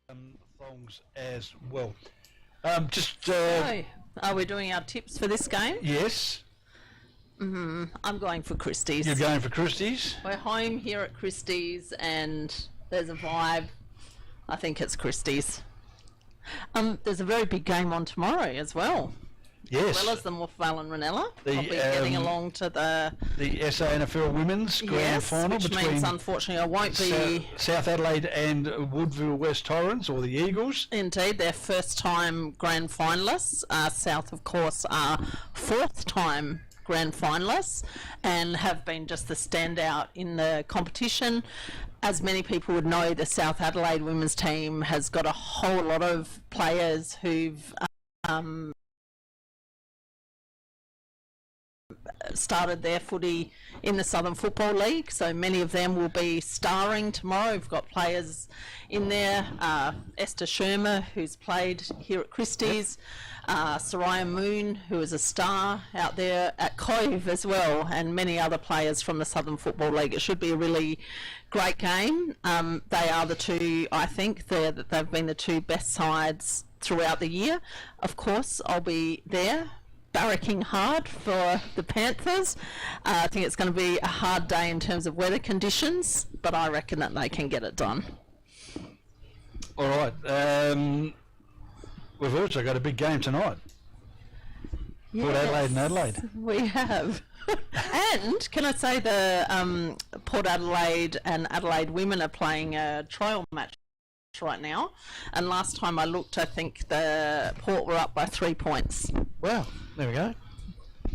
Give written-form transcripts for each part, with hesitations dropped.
thongs as well. So, are we doing our tips for this game? Yes. I'm going for Christies. You're going for Christies? We're home here at Christies and there's a vibe. I think it's Christies. There's a very big game on tomorrow as well. Yes. As well as the Morphevale and Ranella. The, I'll be getting along to the SANFL Women's Grand Final which between means unfortunately I won't be... South Adelaide and Woodville West Torrens, or the Eagles. Indeed, their first time grand finalists. South, of course, are fourth time grand finalists and have been just the standout in the competition. As many people would know, the South Adelaide women's team has got a whole lot of players who've started their footy in the Southern Football League, so many of them will be starring tomorrow. We've got players in there, Esther Shermer, who's played here at Christies, Soraya Moon, who is a star out there at Cove as well, and many other players from the Southern Football League. It should be a really great game. They are the two, I think, they've been the two best sides throughout the year. Of course, I'll be there barracking hard for the Panthers. I think it's going to be a hard day in terms of weather conditions, but I reckon that they can get it done. All right. We've also got a big game tonight. Yes, Port Adelaide and Adelaide. We have. And can I say the Port Adelaide and Adelaide women are playing a trial match right now, and last time I looked, I think the Port were up by 3 points. Wow, there we go.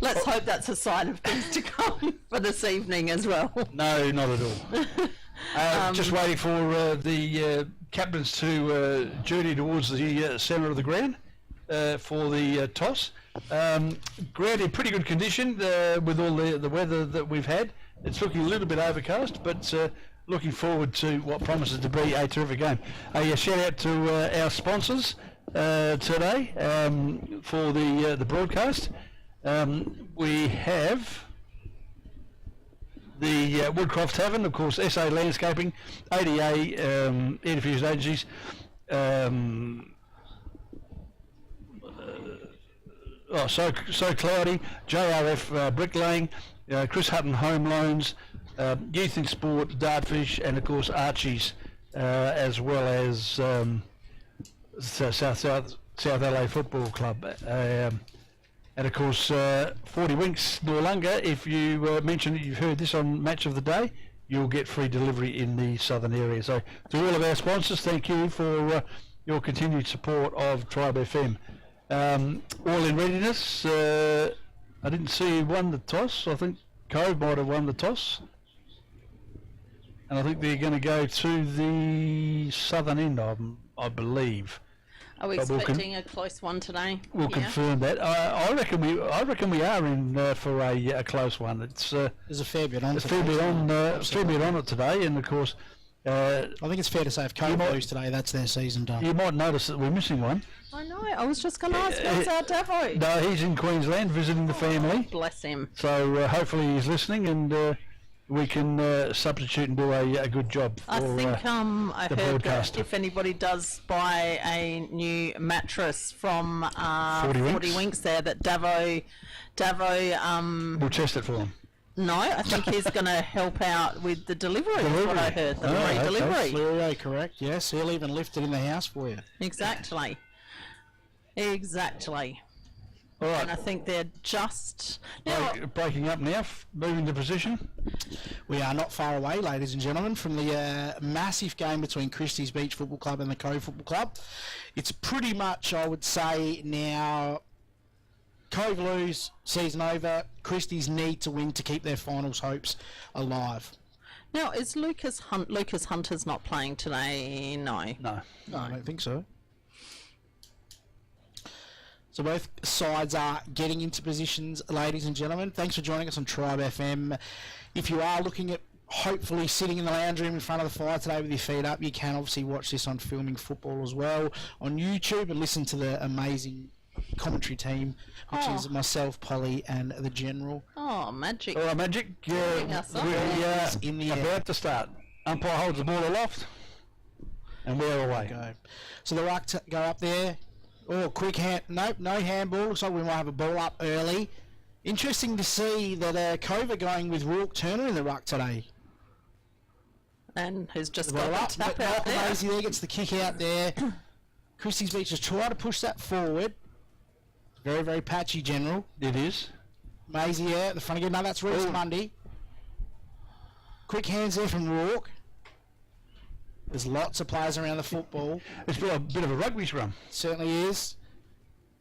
Let's hope that's a sign of things to come for this evening as well. No, not at all. Just waiting for the captains to journey towards the centre of the ground for the toss. Ground in pretty good condition with all the weather that we've had. It's looking a little bit overcast, but looking forward to what promises to be a terrific game. A shout out to our sponsors today for the broadcast. We have the Woodcroft Tavern, of course, SA Landscaping, ADA Interfused Agencies, So Cloudy, JRF Bricklaying, Chris Hutton Home Loans, Youth in Sport, Dartfish, and of course Archie's, as well as South Adelaide Football Club, and of course 40 Winks Noarlunga. If you mention that you've heard this on Match of the Day, you'll get free delivery in the southern area. So to all of our sponsors, thank you for your continued support of Tribe FM. All in readiness. I didn't see who won the toss. I think Cove might have won the toss. And I think they're going to go to the southern end, I believe. Are we expecting a close one today? We'll confirm that. I reckon we are in for a close one. It's there's a fair bit on. Fair bit on it today, and of course, I think it's fair to say if Cove lose today, that's their season done. You might notice that we're missing one. I know. I was just going to ask, where's our Davo? No, he's in Queensland visiting the family. Bless him. So hopefully he's listening, and we can substitute and do a good job for I think I the heard broadcaster. that if anybody does buy a new mattress from 40 Winks there, that Davo we'll test it for him. No, I think he's going to help out with the delivery. Is what I heard. The free delivery. Delivery, correct. Yes, he'll even lift it in the house for you. Exactly. Exactly. All right. And I think they're just breaking up now, moving to position. We are not far away, ladies and gentlemen, from the massive game between Christies Beach Football Club and the Cove Football Club. It's pretty much, I would say, now Cove lose, season over. Christies need to win to keep their finals hopes alive. Now, is Lucas Hunter's not playing today? No, I don't think so. So both sides are getting into positions, ladies and gentlemen. Thanks for joining us on Tribe FM. If you are looking at hopefully sitting in the lounge room in front of the fire today with your feet up, you can obviously watch this on Filming Football as well on YouTube and listen to the amazing commentary team, which is myself, Polly, and the General. Oh, magic. All right, Magic. Bring us up. We're about to start. Umpire holds the ball aloft. And we're away. Go. So the ruck go up there. Oh, quick hand. Nope, no handball. Looks like we might have a ball up early. Interesting to see that Cove are going with Rourke Turner in the ruck today. And who's just Ball got up. the tap out there. Maisie there gets the kick out there. Christies Beach is trying to push that forward. Very, very patchy, General. It is. Maisie there at the front again. No, that's Reece Mundy. Quick hands there from Rourke. There's lots of players around the football. It's been a bit of a rugby scrum. Certainly is.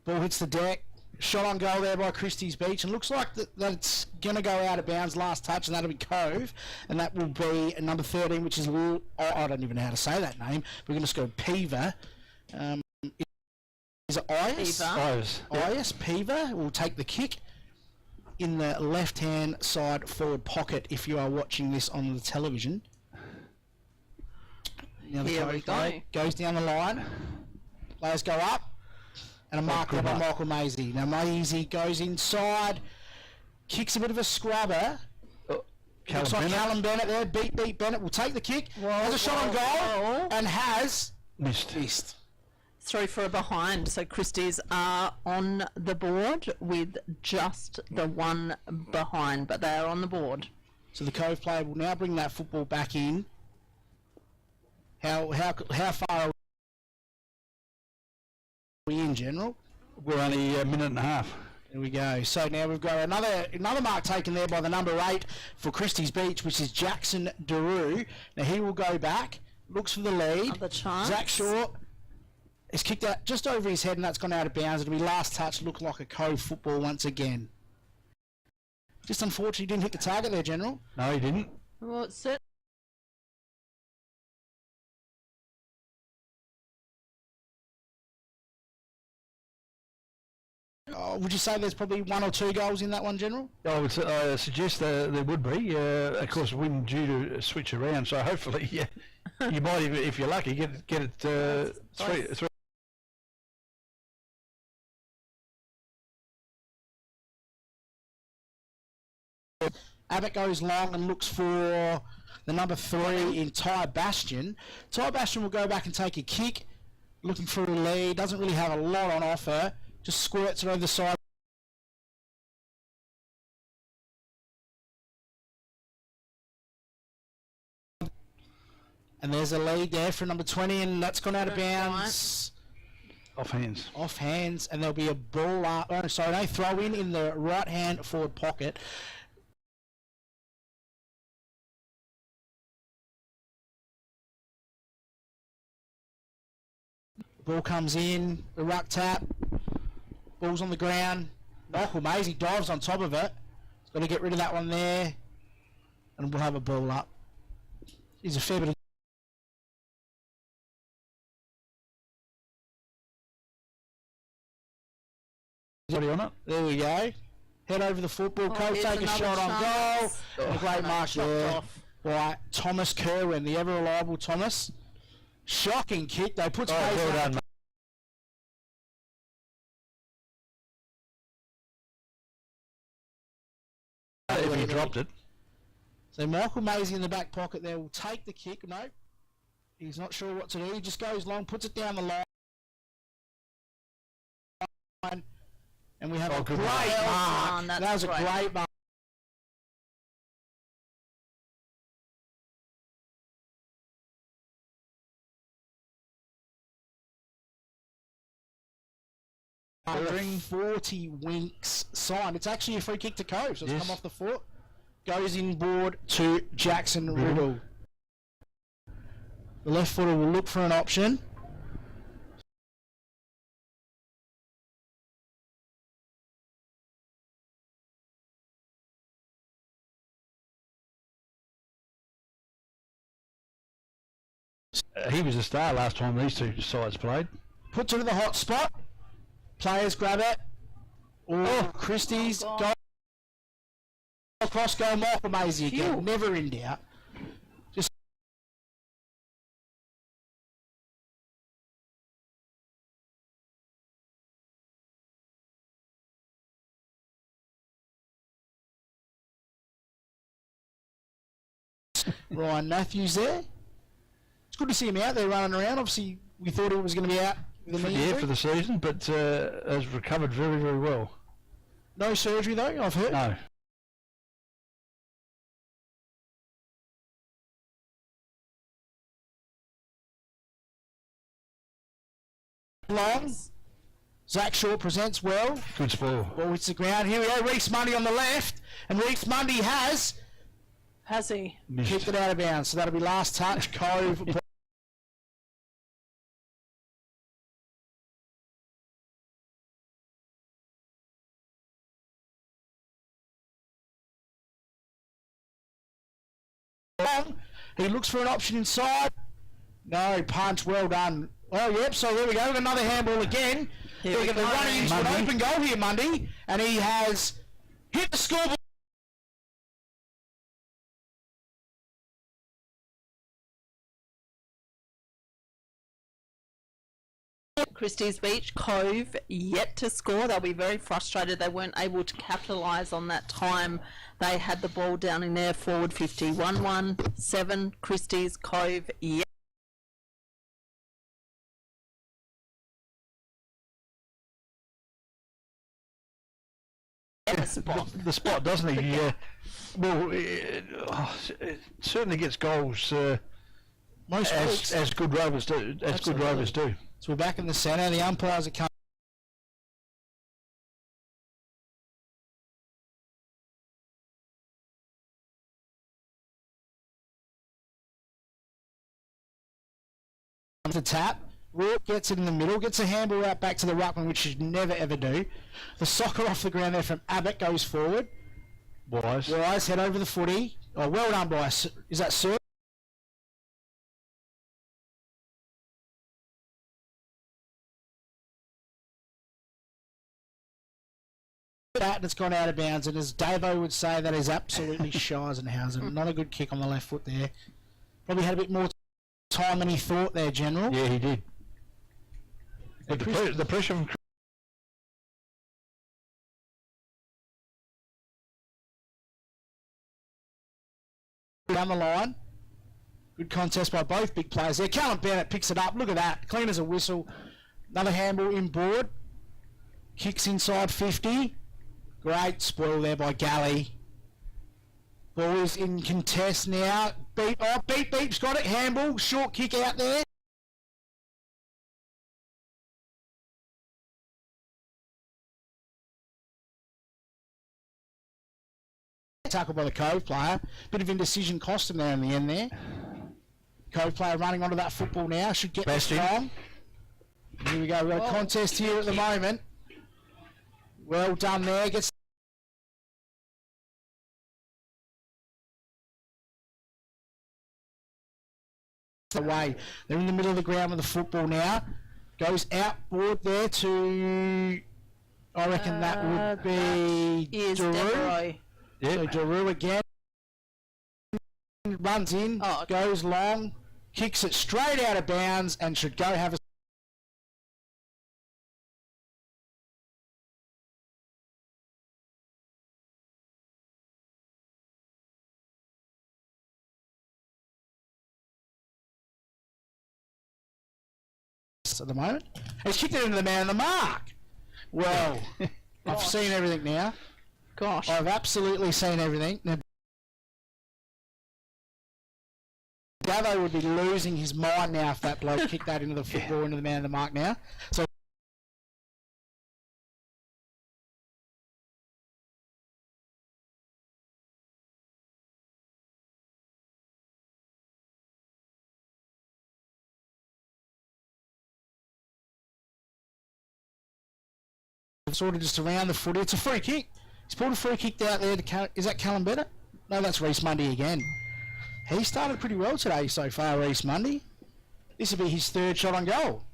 Ball hits the deck. Shot on goal there by Christies Beach. And looks like that it's going to go out of bounds last touch, and that'll be Cove. And that will be number 13, which is I don't even know how to say that name. We're going to go Peaver. Is it Ias? Ias Peaver will take the kick in the left-hand side forward pocket if you are watching this on the television. Now the Here we go. Goes down the line. Players go up. And a mark there by Michael Maisie. Now Maisie goes inside. Kicks a bit of a scrubber. Looks like Callum Bennett there. Beat Bennett will take the kick. Has a shot on goal. And has missed. Through for a behind. So Christies are on the board with just the one behind, but they are on the board. So the Cove player will now bring that football back in. How far are we in, General? We're only a minute and a half. There we go. So now we've got another mark taken there by the number 8 for Christies Beach, which is Jackson Daru. Now he will go back, looks for the lead. Another chance. Zach Shaw is kicked out just over his head, and that's gone out of bounds. It'll be last touch. Look like a Cove football once again. Just unfortunately didn't hit the target there, General. No, he didn't. Well, it's certainly. Would you say there's probably 1 or 2 goals in that one, General? I would suggest there would be. Of course, wind due to switch around, so hopefully you might, even, if you're lucky, get it three. Abbott goes long and looks for the number 3 in Ty Bastion. Ty Bastion will go back and take a kick, looking for a lead. Doesn't really have a lot on offer. Just squirts it over the side. And there's a lead there for number 20, and that's gone out of bounds. Off hands. Off hands, and there'll be a ball. Throw in the right hand forward pocket. Ball comes in, the ruck tap. Ball's on the ground. Michael Maisie dives on top of it. He's got to get rid of that one there. And we'll have a ball up. He's a fair bit of... On it. There we go. Head over the football. Cove take a shot on goal. And a great mark there by Thomas Kerwin, the ever reliable Thomas. Shocking kick. They put space well done, mate. If he dropped it. So Michael Maisie in the back pocket there will take the kick. No, he's not sure what to do. He just goes long, puts it down the line. And we have a great mark. That was a great mark. Under 40 winks signed. It's actually a free kick to Cove, so it's come off the foot. Goes inboard to Jackson Riddle. The left footer will look for an option. He was a star last time these two sides played. Puts it to the hot spot. Players grab it. Christies go across, go Michael Maisie again. Never in doubt. Just Ryan Matthews there. It's good to see him out there running around. Obviously, we thought he was going to be out with a knee Yeah, injury. for the season, but has recovered very, very well. No surgery though, I've heard. No. Long. Zach Shaw presents well. Good spoil. Ball hits the ground. Here we go. Reece Mundy on the left. And Reece Mundy has Has he? Missed. kicked it out of bounds. So that'll be last touch. Cove. Long. He looks for an option inside. No, punch. Well done. Oh, yep. So there we go. We've got another handball again. Here We're we going to go. run into an Mundy. open goal here, Mundy. And he has hit the scoreboard. Christies Beach, Cove, yet to score. They'll be very frustrated. They weren't able to capitalise on that time. They had the ball down in their forward 50. 1-1-7, Christies, Cove, yet. The spot. The spot, doesn't he? Yeah. Well, it certainly gets goals Most weeks. as good rovers do. As good Absolutely. rovers do. So we're back in the centre. The umpires are coming. The tap. Rourke gets it in the middle, gets a handball out back to the ruckman, which you never ever do. The soccer off the ground there from Abbott goes forward. Wise. Wise head over the footy. Oh, well done by is that Sir? That and it's gone out of bounds, and as Davo would say, that is absolutely Scheisenhausen. Not a good kick on the left foot there. Probably had a bit more time than he thought there, General. Yeah, he did. But the pressure from Down the line. Good contest by both big players there. Callum Bennett picks it up. Look at that. Clean as a whistle. Another handball inboard. Kicks inside 50. Great spoil there by Galley. Ball is in contest now. Beep's got it. Handball. Short kick out there. Tackle by the Cove player. Bit of indecision cost him there in the end there. Cove player running onto that football now. Should get this Bastion. strong. Here we go. We've got a contest here at the moment. Well done there. Gets away. They're in the middle of the ground with the football now. Goes outboard there to, I reckon that would be Is Daru. Devereaux. So Daru again. Runs in, Oh, okay. goes long, kicks it straight out of bounds and should go have a at the moment. He's kicked it into the man on the mark. Well, I've seen everything now. Gosh. I've absolutely seen everything. Now, Davo would be losing his mind now if that bloke kicked that into the football, into the man on the mark now. So sort of just around the footy. It's a free kick. He's pulled a free kick out there. Is that Callum Bennett? No, that's Reece Mundy again. He started pretty well today so far, Reece Mundy. This will be his third shot on goal.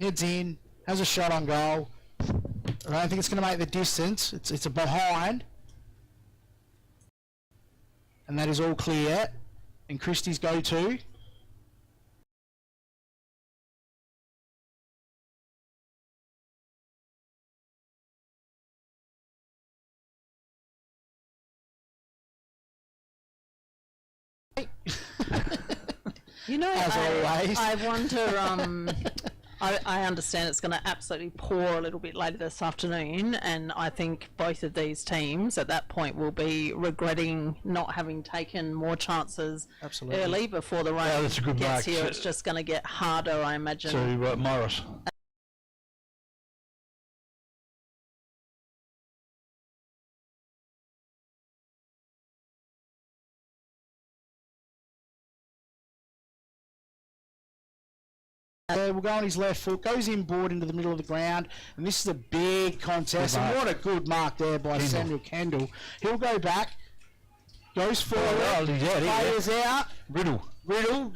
Heads in, has a shot on goal. I don't think it's going to make the distance. It's a behind. And that is all clear. And Christie's go to. You know, As always. I wonder. I understand it's going to absolutely pour a little bit later this afternoon, and I think both of these teams at that point will be regretting not having taken more chances Absolutely. early before the rain that's a good gets mark. here. It's just going to get harder, I imagine. To Morris. Will go on his left foot, goes inboard into the middle of the ground, and this is a big contest. Good And mark. what a good mark there by Kendall. Samuel Kendall. He'll go back, goes forward, Oh, he's out, players out, Riddle. Riddle.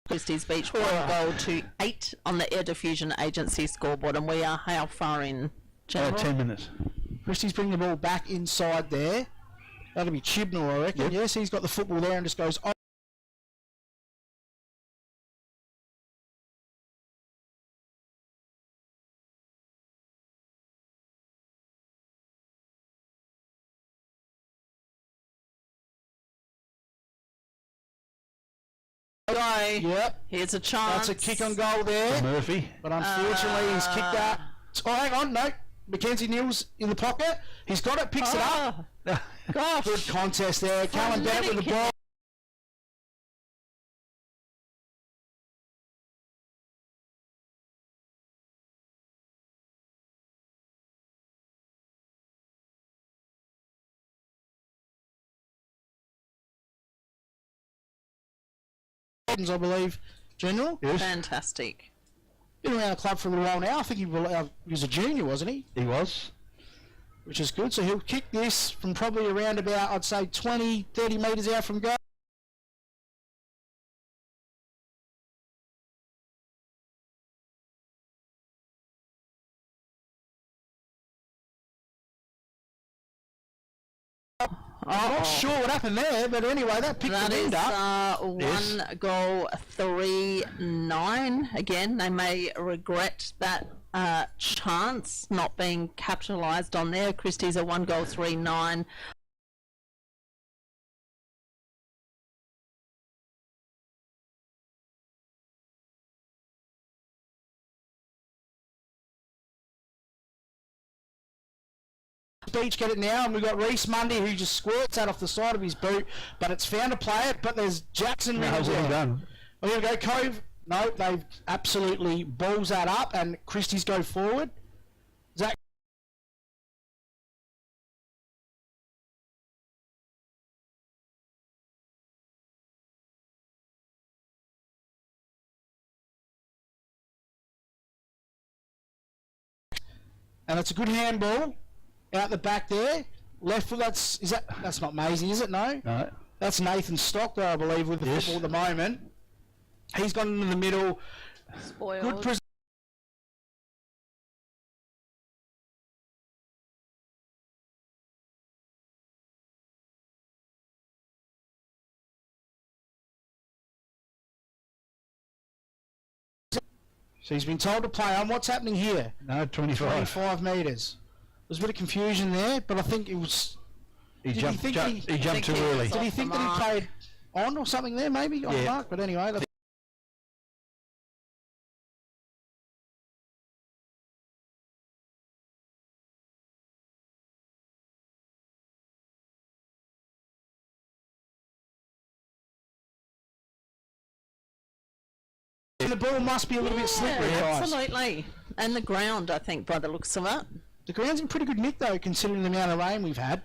Christies Beach 1 goal to 8 on the Air Diffusion Agency scoreboard, and we are how far in? General? 10 minutes. Christie's bringing the ball back inside there. That'll be Chibnall, I reckon. Yep. Yes, he's got the football there and just goes. Go. Yep, Here's a chance. that's a kick on goal there. Murphy. But unfortunately, he's kicked that. Oh, hang on, no. Mackenzie Neal's in the pocket. He's got it, picks it up. Gosh. Good contest there. Callum Bennett with the ball. I believe, General. Yes, Fantastic. Been around the club for a little while now. I think he was a junior, wasn't he? he was. Which is good. So he'll kick this from probably around about, I'd say, 20, 30 metres out from goal. I'm not sure what happened there, but anyway, that picked That the is wind up. Yes. 1 goal 3-9. Again, they may regret that chance not being capitalised on there. Christie's a 1 goal 3-9. Beach get it now, and we've got Reece Mundy who just squirts that off the side of his boot, but it's found to play it. But there's Jackson. How's he done? Well, here we go, Cove. No, they've absolutely balls that up, and Christie's go forward. Zach. And it's a good handball out the back there. Left foot, that's not Maisie, is it? No? No. That's Nathan Stockdale, I believe, with the Yes. football at the moment. He's gone into the middle. Spoiled. Good pres- So he's been told to play on. What's happening here? No, 25. 25 metres. There's a bit of confusion there, but I think it was... He Did he jumped, think jumped, he- he jumped too think he early. was Did he off think the that he mark. played on or something there, maybe? On the Yeah. mark, but anyway... That's the ball must be a little bit slippery, guys. Absolutely. And the ground, I think, by the looks of it. The ground's in pretty good nick, though, considering the amount of rain we've had.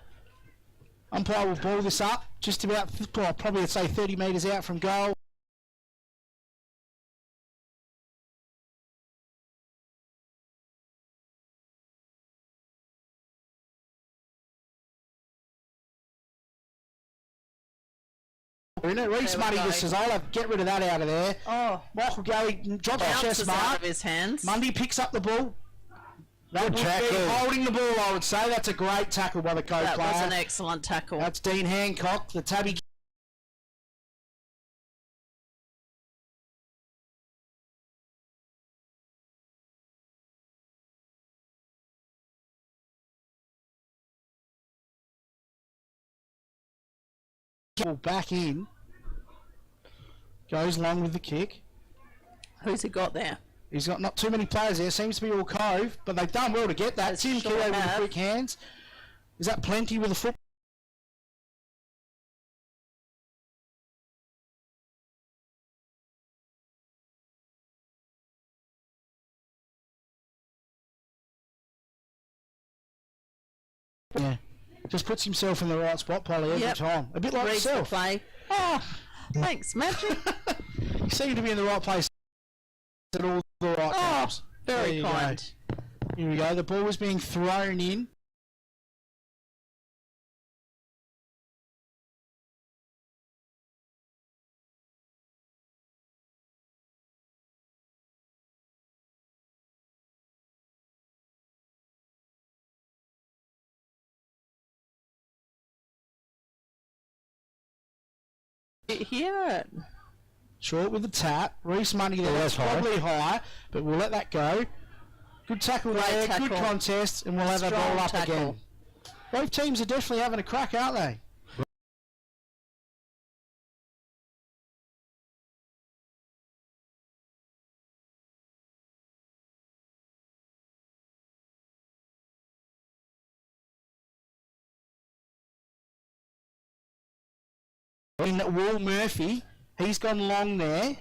Umpire will ball this up just about, well, probably, I'd say, 30 metres out from goal. Reese There we Money go. just says, I'll get rid of that out of there. Oh, Michael Galley drops the chest bounces out mark. of his hands. Mundy picks up the ball. That would be tackle. holding the ball, I would say. That's a great tackle by the Cove That player. was an excellent tackle. That's Dean Hancock, the tabby. Back in. Goes long with the kick. Who's he got there? He's got not too many players there. Seems to be all Cove, but they've done well to get that. They Tim sure Keogh with the have. quick hands. Is that plenty with the foot? Yeah. Just puts himself in the right spot, Polly, every Yep. time. A bit like Reads the yourself. play. Oh, thanks, Magic. You seem to be in the right place at all the right times. There Very you kind. go. Here we go. The ball is being thrown in. Hear it. Short with the tap. Reese Money there. Well, That's that's high. probably high, but we'll let that go. Good tackle Great there. tackle. Good contest, and we'll have that Strong ball up tackle. again. Both teams are definitely having a crack, aren't they? In Will Murphy, he's gone long there.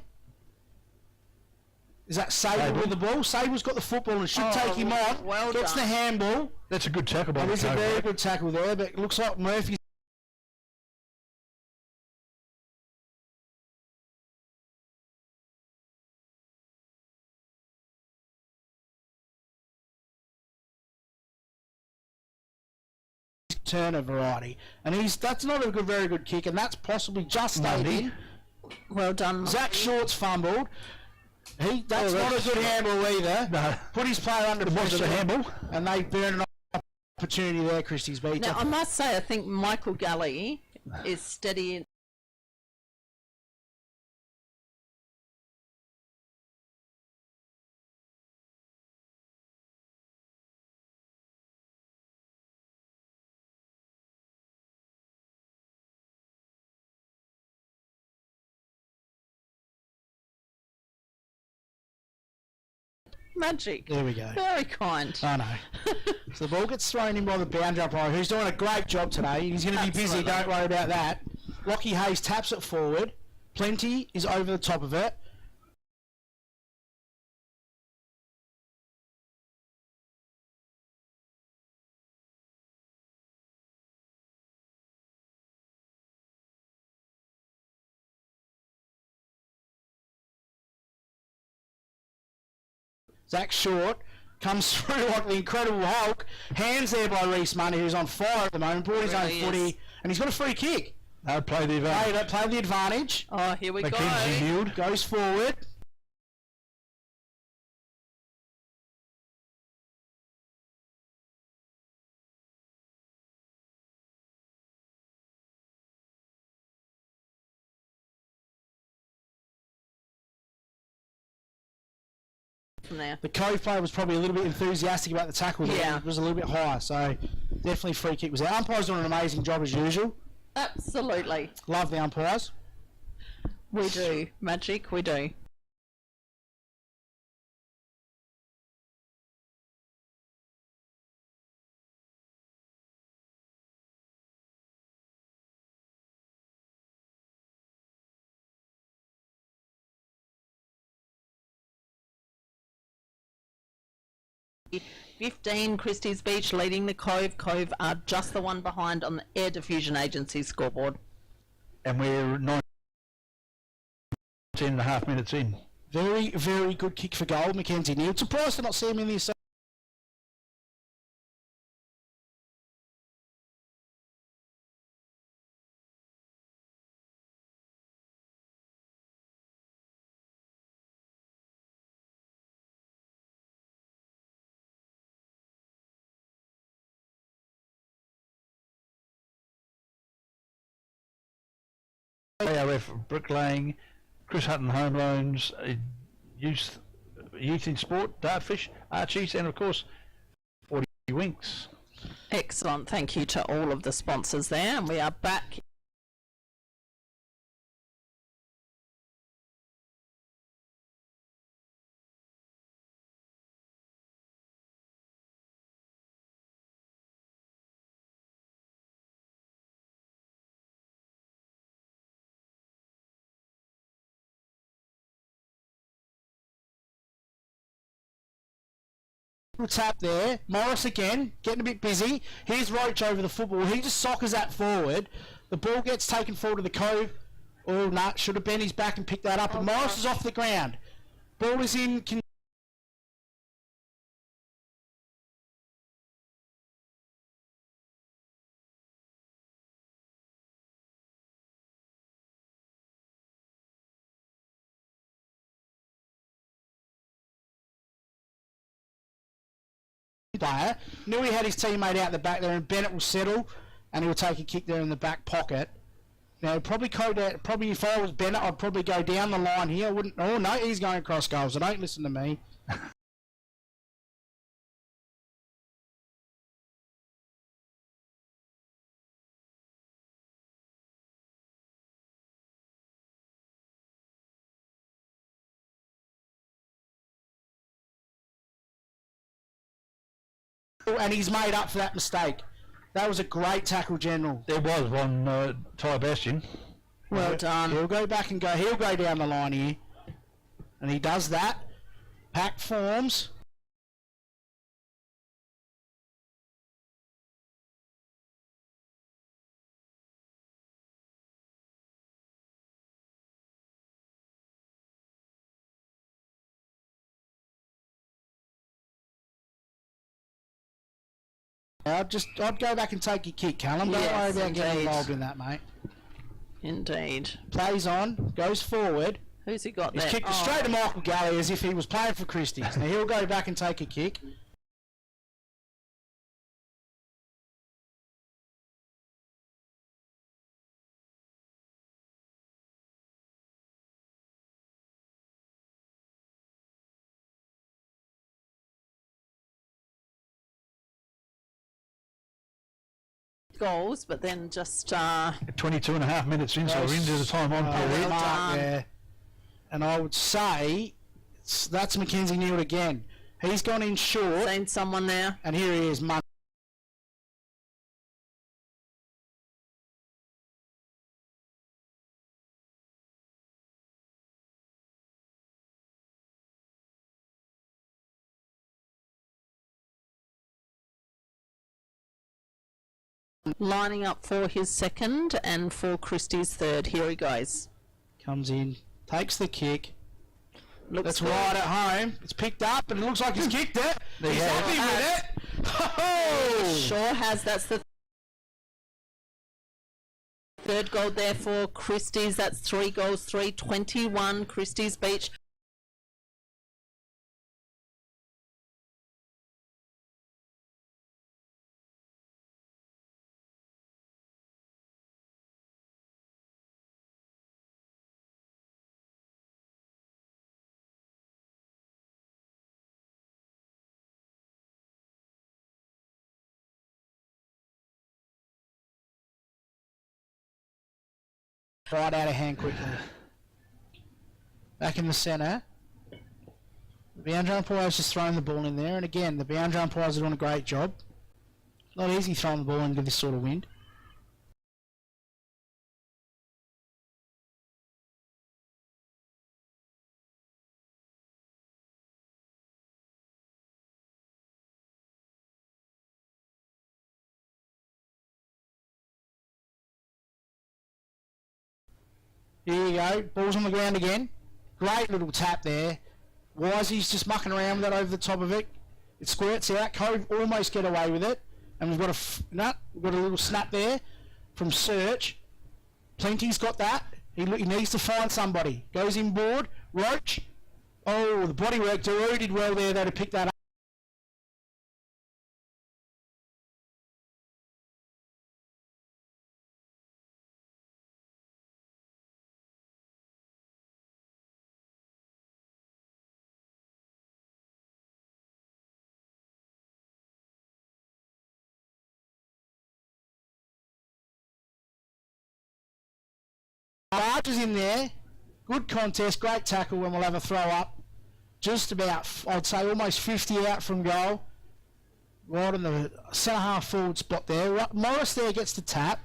Is that Sable Sable. with the ball? Sable's got the football and should Oh, take him on. well Gets done. the handball. That's a good tackle by That the is a Cove, very mate. good tackle there, but it looks like Murphy's Turner variety, and that's not a very good kick, and that's possibly just stayed Mundy. in. Well done. Zach Short's fumbled. That's Oh, not a that's- good handball either. No. Put his player under Was pressure, it a handball? and they burn an opportunity there, Christies Beach. Now, I must say, I think Michael Galley is steady. Magic. There we go. Very kind. I know. So the ball gets thrown in by the boundary umpire, who's doing a great job today. He's going to be busy, Absolutely. don't worry about that. Lockie Hayes taps it forward. Plenty is over the top of it. Zach Short comes through like the Incredible Hulk. Hands there by Reese Money, who's on fire at the moment. Brought his own Really footy, is. and he's got a free kick. Play the advantage. Play the advantage. Oh, here we Mackenzie go. Newd. Goes forward. From there. The Cove player was probably a little bit enthusiastic about the tackle there. Yeah. It was a little bit higher, so definitely free kick was there. Umpires doing an amazing job as usual. Absolutely. Love the umpires. We do. Magic, we do. "15, Christies Beach leading the Cove. Cove are just the one behind on the Air Diffusion Agency scoreboard." And we're 19.5 minutes in. Very, very good kick for goal, Mackenzie Neal. Surprised to not see him in the ARF bricklaying, Chris Hutton Home Loans, youth in sport, Dartfish, Archies, and of course 40 Winks. Excellent. Thank you to all of the sponsors there. And we are back. Tap there. Morris again, getting a bit busy. Here's Roach over the football. He just soccers that forward. The ball gets taken forward to the Cove. Oh, no, should have been his back and picked that up. And Morris is off the ground. Ball is in. Player. Knew he had his teammate out the back there, and Bennett will settle, and he'll take a kick there in the back pocket. Now, probably if I was Bennett, I'd probably go down the line here. I wouldn't. Oh no, he's going across goals. So don't listen to me. And he's made up for that mistake. That was a great tackle, General. There was one Ty Bastion. Well done. He'll go back and go. He'll go down the line here, and he does that. Pack forms. I'd go back and take your kick, Callum. Don't worry about getting involved in that, mate. Indeed. Plays on, goes forward. Who's he got He's there? kicked it straight to Michael Galley as if he was playing for Christies. Now he'll go back and take a kick. Goals, but then just 22 and a half minutes in, so we're into the time on period. done. Yeah. And I would say that's Mackenzie Neal again. He's gone in short, seen someone there. and here he is, Lining up for his second and for Christie's third. Here he goes. comes in, takes the kick. Looks That's good. right at home. It's picked up, and it looks like he's kicked it. There He's you go. happy with it. Oh! Sure has. That's the third goal there for Christie's. That's 3 goals, 3-21. Christies Beach. Right out of hand quickly. Back in the centre. The boundary umpires just throwing the ball in there, and again, the boundary umpires are doing a great job. Not easy throwing the ball into this sort of wind. Here you go, ball's on the ground again. Great little tap there. Wisey's just mucking around with that over the top of it. It squirts out. Cove almost get away with it. And we've got we've got a little snap there from Search. Plenty's got that. He needs to find somebody. Goes inboard. Roach. Oh, the body work. Daru did well there though to pick that up. barges in there. Good contest, great tackle, and we'll have a throw up. Just about, I'd say, almost 50 out from goal. Right in the centre half forward spot there. Morris there gets the tap.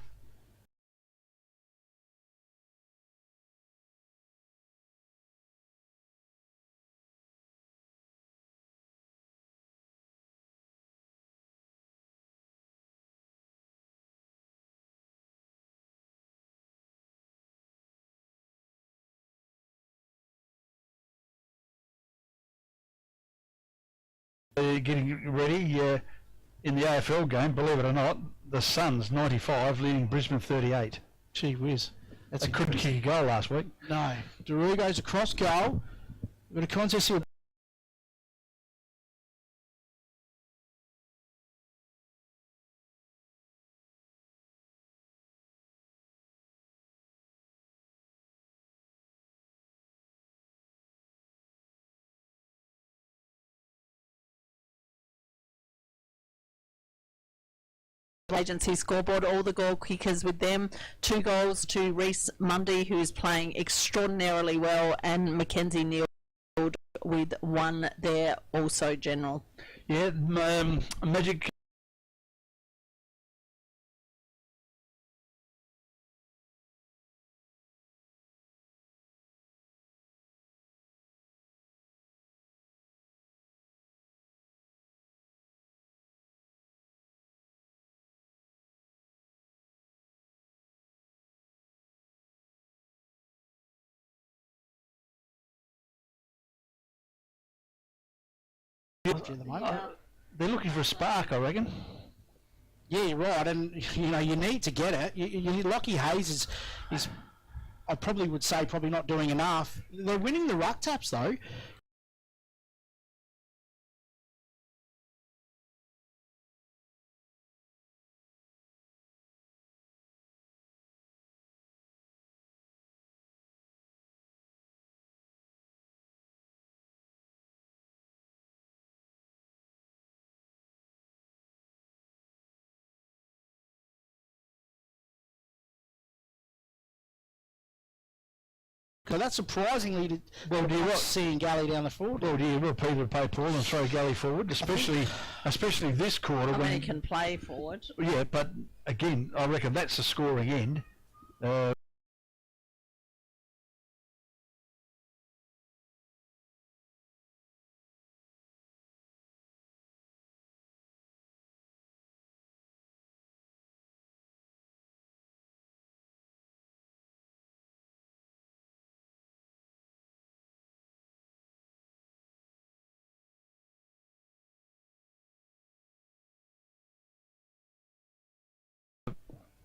Getting ready in the AFL game, believe it or not, the Suns 95 leading Brisbane 38. Gee whiz. They couldn't kick a goal last week. No. Daru goes across goal. We've got a contest here. Agency scoreboard, all the goal kickers with them. 2 goals to Reece Mundy, who's playing extraordinarily well, and Mackenzie Neal with 1 there, also general. Yeah, Magic. They're looking for a spark, I reckon. Yeah, you're right, and you need to get it. Lockie Hayes is I probably would say probably not doing enough. They're winning the ruck taps though. So that's surprisingly seeing Galley down the forward. Well, do you want Peter to play Paul and throw Galley forward, especially this quarter When when he can play forward. Yeah, but again, I reckon that's the scoring end.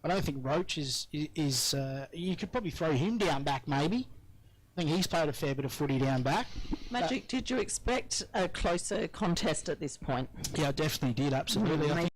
I don't think Roach is you could probably throw him down back maybe. I think he's played a fair bit of footy down back. Magic, did you expect a closer contest at this point? Yeah, I definitely did, absolutely. I think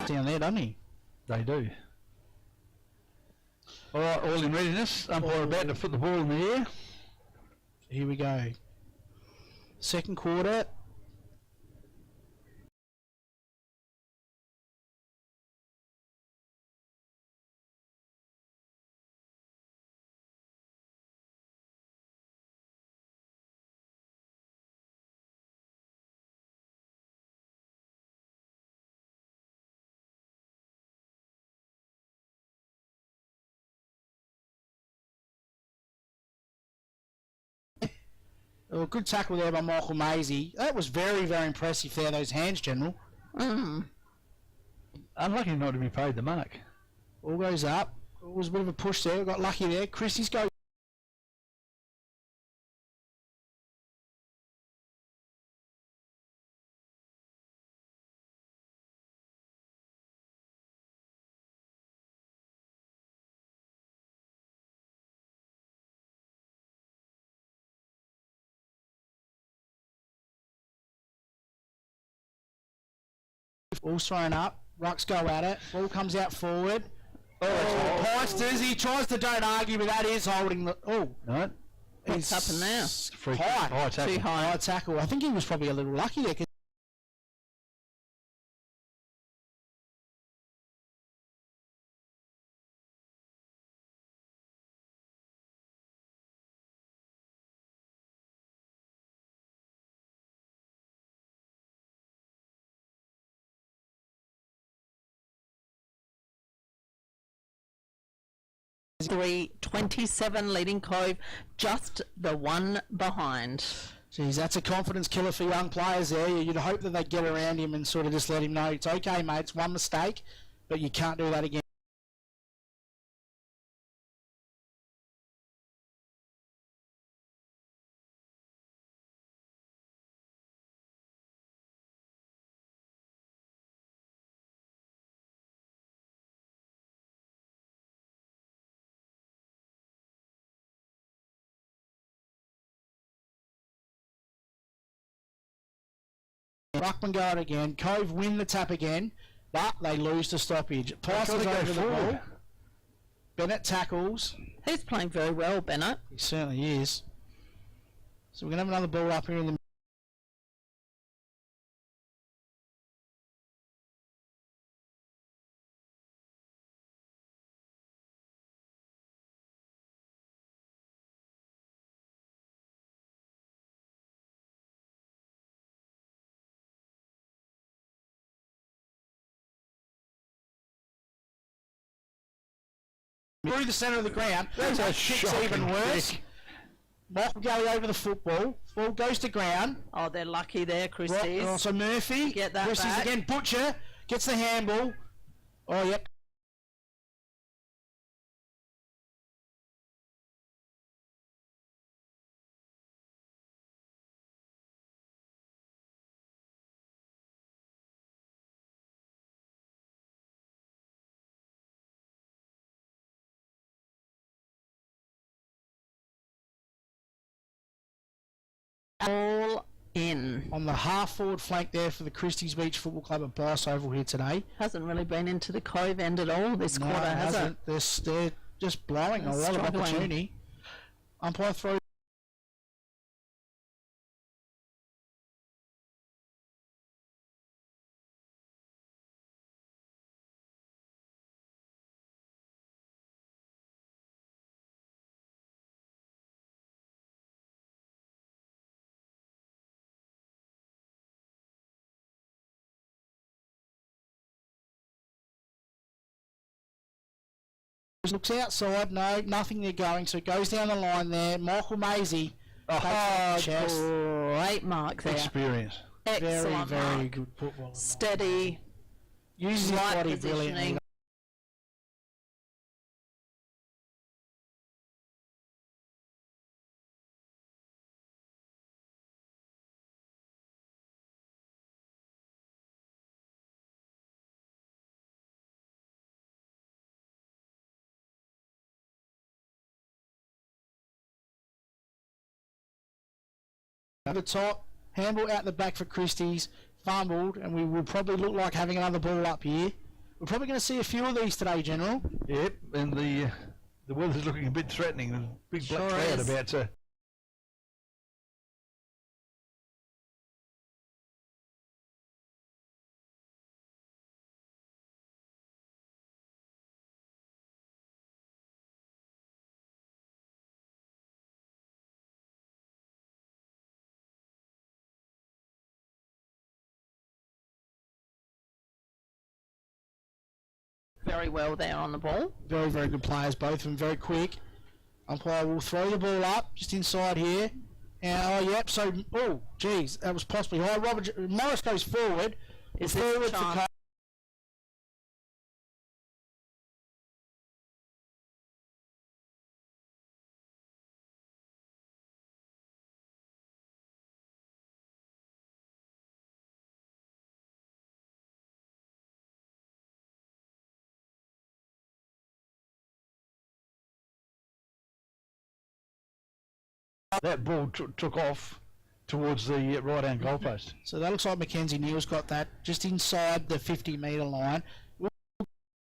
Down there, doesn't he? They do. All right, all in readiness. Umpire about to put the ball in the air. Here we go. Second quarter. Oh, good tackle there by Michael Maisie. That was very, very impressive there, those hands, General. Unlucky not to be paid the mark. All goes up. It was a bit of a push there. We got lucky there. Christies go. Ball's thrown up. Rucks go at it. Ball comes out forward. Oh, Peisters. He tries to don't argue, but that is holding the. Oh, No. What's happened now? Free kick. High. High tackle. Too high. high tackle. I think he was probably a little lucky there. Three 27 leading Cove, just the one behind. Geez, that's a confidence killer for young players there. You'd hope that they get around him and sort of just let him know, it's okay, mate, it's one mistake, but you can't do that again. Ruckman go it again. Cove win the tap again, but they lose the stoppage. Parsons gotta go over the forward. ball. Bennett tackles. He's playing very well, Bennett. He certainly is. So we're going to have another ball up here in the through the centre of the ground. That's a Kick's shocking even worse. kick. Michael Galley over the football. Ball goes to ground. Oh, they're lucky there, Christies. Also Murphy. Get that Christies back. again. Butcher gets the handball. Oh, yep. All in. On the half forward flank there for the Christies Beach Football Club at Boss Oval here today. Hasn't really been into the Cove end at all this No, quarter, it has it? hasn't. They're just blowing a They're lot of struggling. opportunity. Umpire throws. looks outside. No, nothing there going. So it goes down the line there. Michael Maisie. Oh, Chest. Great mark there. experience. Excellent Very mark. good football. Steady. Uses his Right body positioning. brilliantly. At the top, handball out the back for Christies, fumbled, and we will probably look like having another ball up here. We're probably going to see a few of these today, General. Yep, and the weather's looking a bit threatening. There's a big black Sure cloud is. about to. Very well there on the ball. Very, very good players, both of them very quick. Umpire will throw the ball up just inside here. And, oh, yep, so, oh, geez, that was possibly high. Morris goes forward. Is this Forward the for chance? Cove. That ball took off towards the right-hand goalpost. So that looks like Mackenzie Neal's got that just inside the 50-metre line. We'll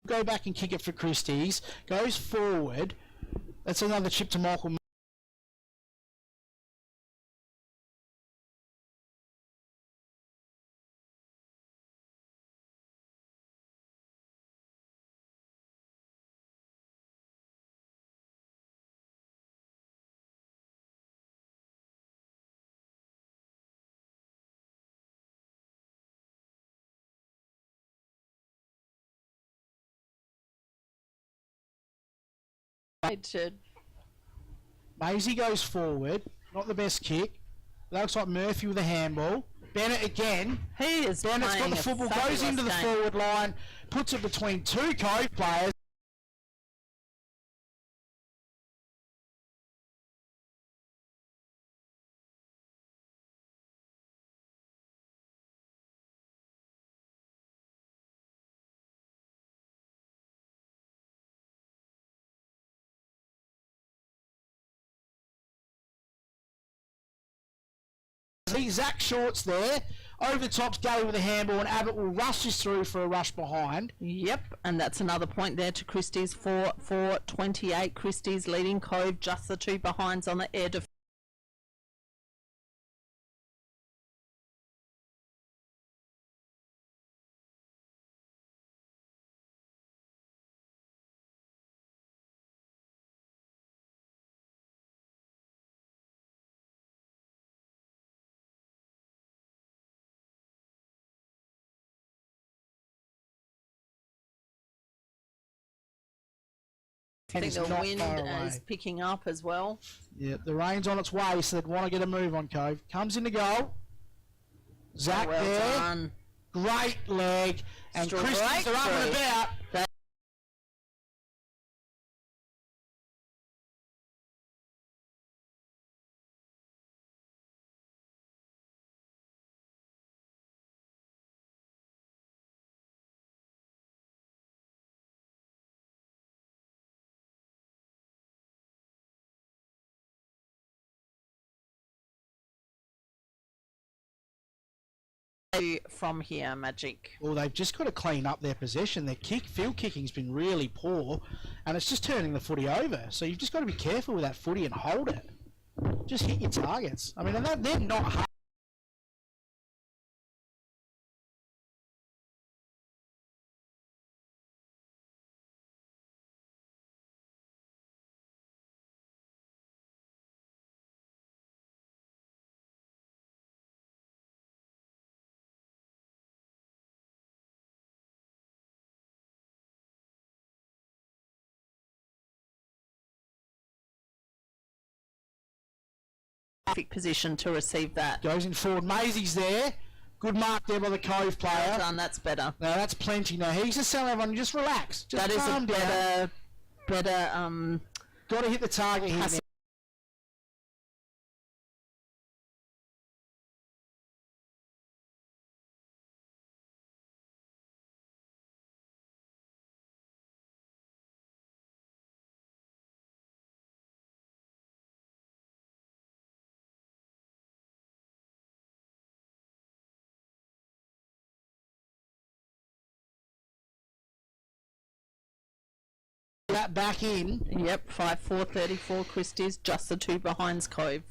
go back and kick it for Christies. Goes forward. That's another chip to Michael. Maisie goes forward. Not the best kick. That looks like Murphy with a handball. Bennett again. He is Bennett's got playing the a football, goes fabulous into the game. forward line, puts it between two Cove players. See Zach Short's there. Over the top's Gary with a handball, and Abbott will rush this through for a rush behind. Yep, and that's another point there to Christie's for 28. Christie's leading Cove, just the two behinds on the air defence. I think It's the not wind far away. is picking up as well. Yeah, the rain's on its way, so they'd want to get a move on Cove. Comes in to goal. Zach Well there. done. Great leg. And Straight Christies are up and through. about. From here, Magic. Well, they've just got to clean up their possession. Their field kicking's been really poor, and it's just turning the footy over. So you've just got to be careful with that footy and hold it. Just hit your targets. I mean, and they're not hard. perfect position to receive that. Goes in forward. Maisie's there. Good mark there by the Cove player. Well done, that's better. Now that's plenty. Now he's just telling everyone, just relax. Just That is calm a down. better, Got to hit the target here. pass- That back in. Yep, 5-4-34 Christies, just the two behinds Cove.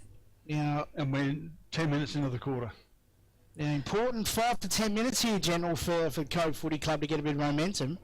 Now, And we're 10 minutes into the quarter. now important 5 to 10 minutes here, General, for Cove Footy Club to get a bit of momentum.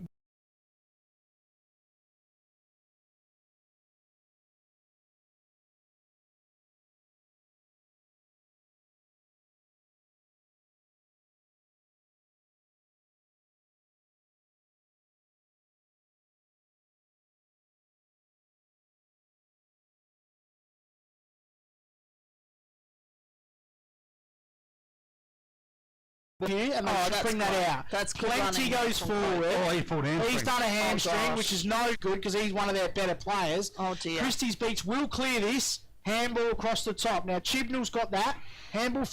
Here, and Oh, let's bring that great. out. That's good Plenty running goes from Cove. forward. Oh, he pulled hamstring. He's done a hamstring, gosh. which is no good because he's one of their better players. Oh dear. Christies Beach will clear this. Handball across the top. Now Chibnall's got that. Handball.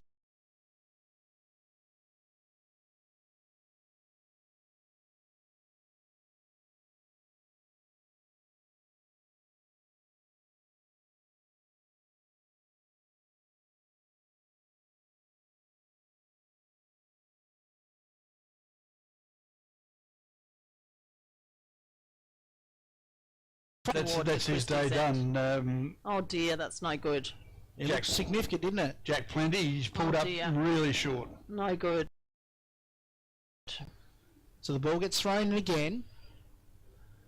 That's his day done. Oh dear, that's no good. It looks significant, didn't it? Jack Plenty, he's pulled Oh, up dear. really short. No good. So the ball gets thrown in again.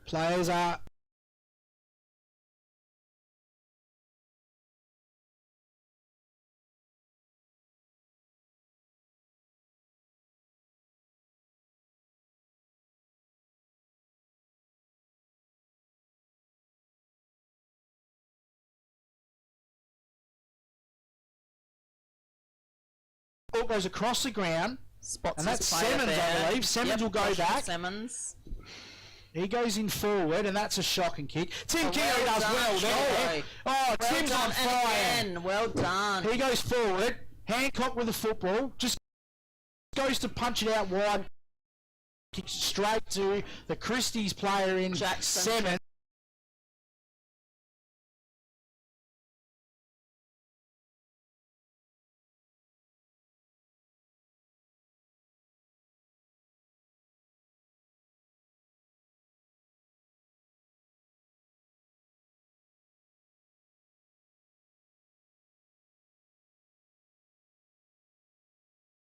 Players are. Ball goes across the ground. Spots And his that's player Semmons, I there. believe. Semmons will go Joshua back. Semmons. He goes in forward, and that's a shocking kick. Tim Oh, Keogh well does done, well there. Troy. Oh, Well Tim's done, on fire. and again, well done. He goes forward. Hancock with the football. Just goes to punch it out wide. Kicks it straight to the Christies player in Jackson. Semmons.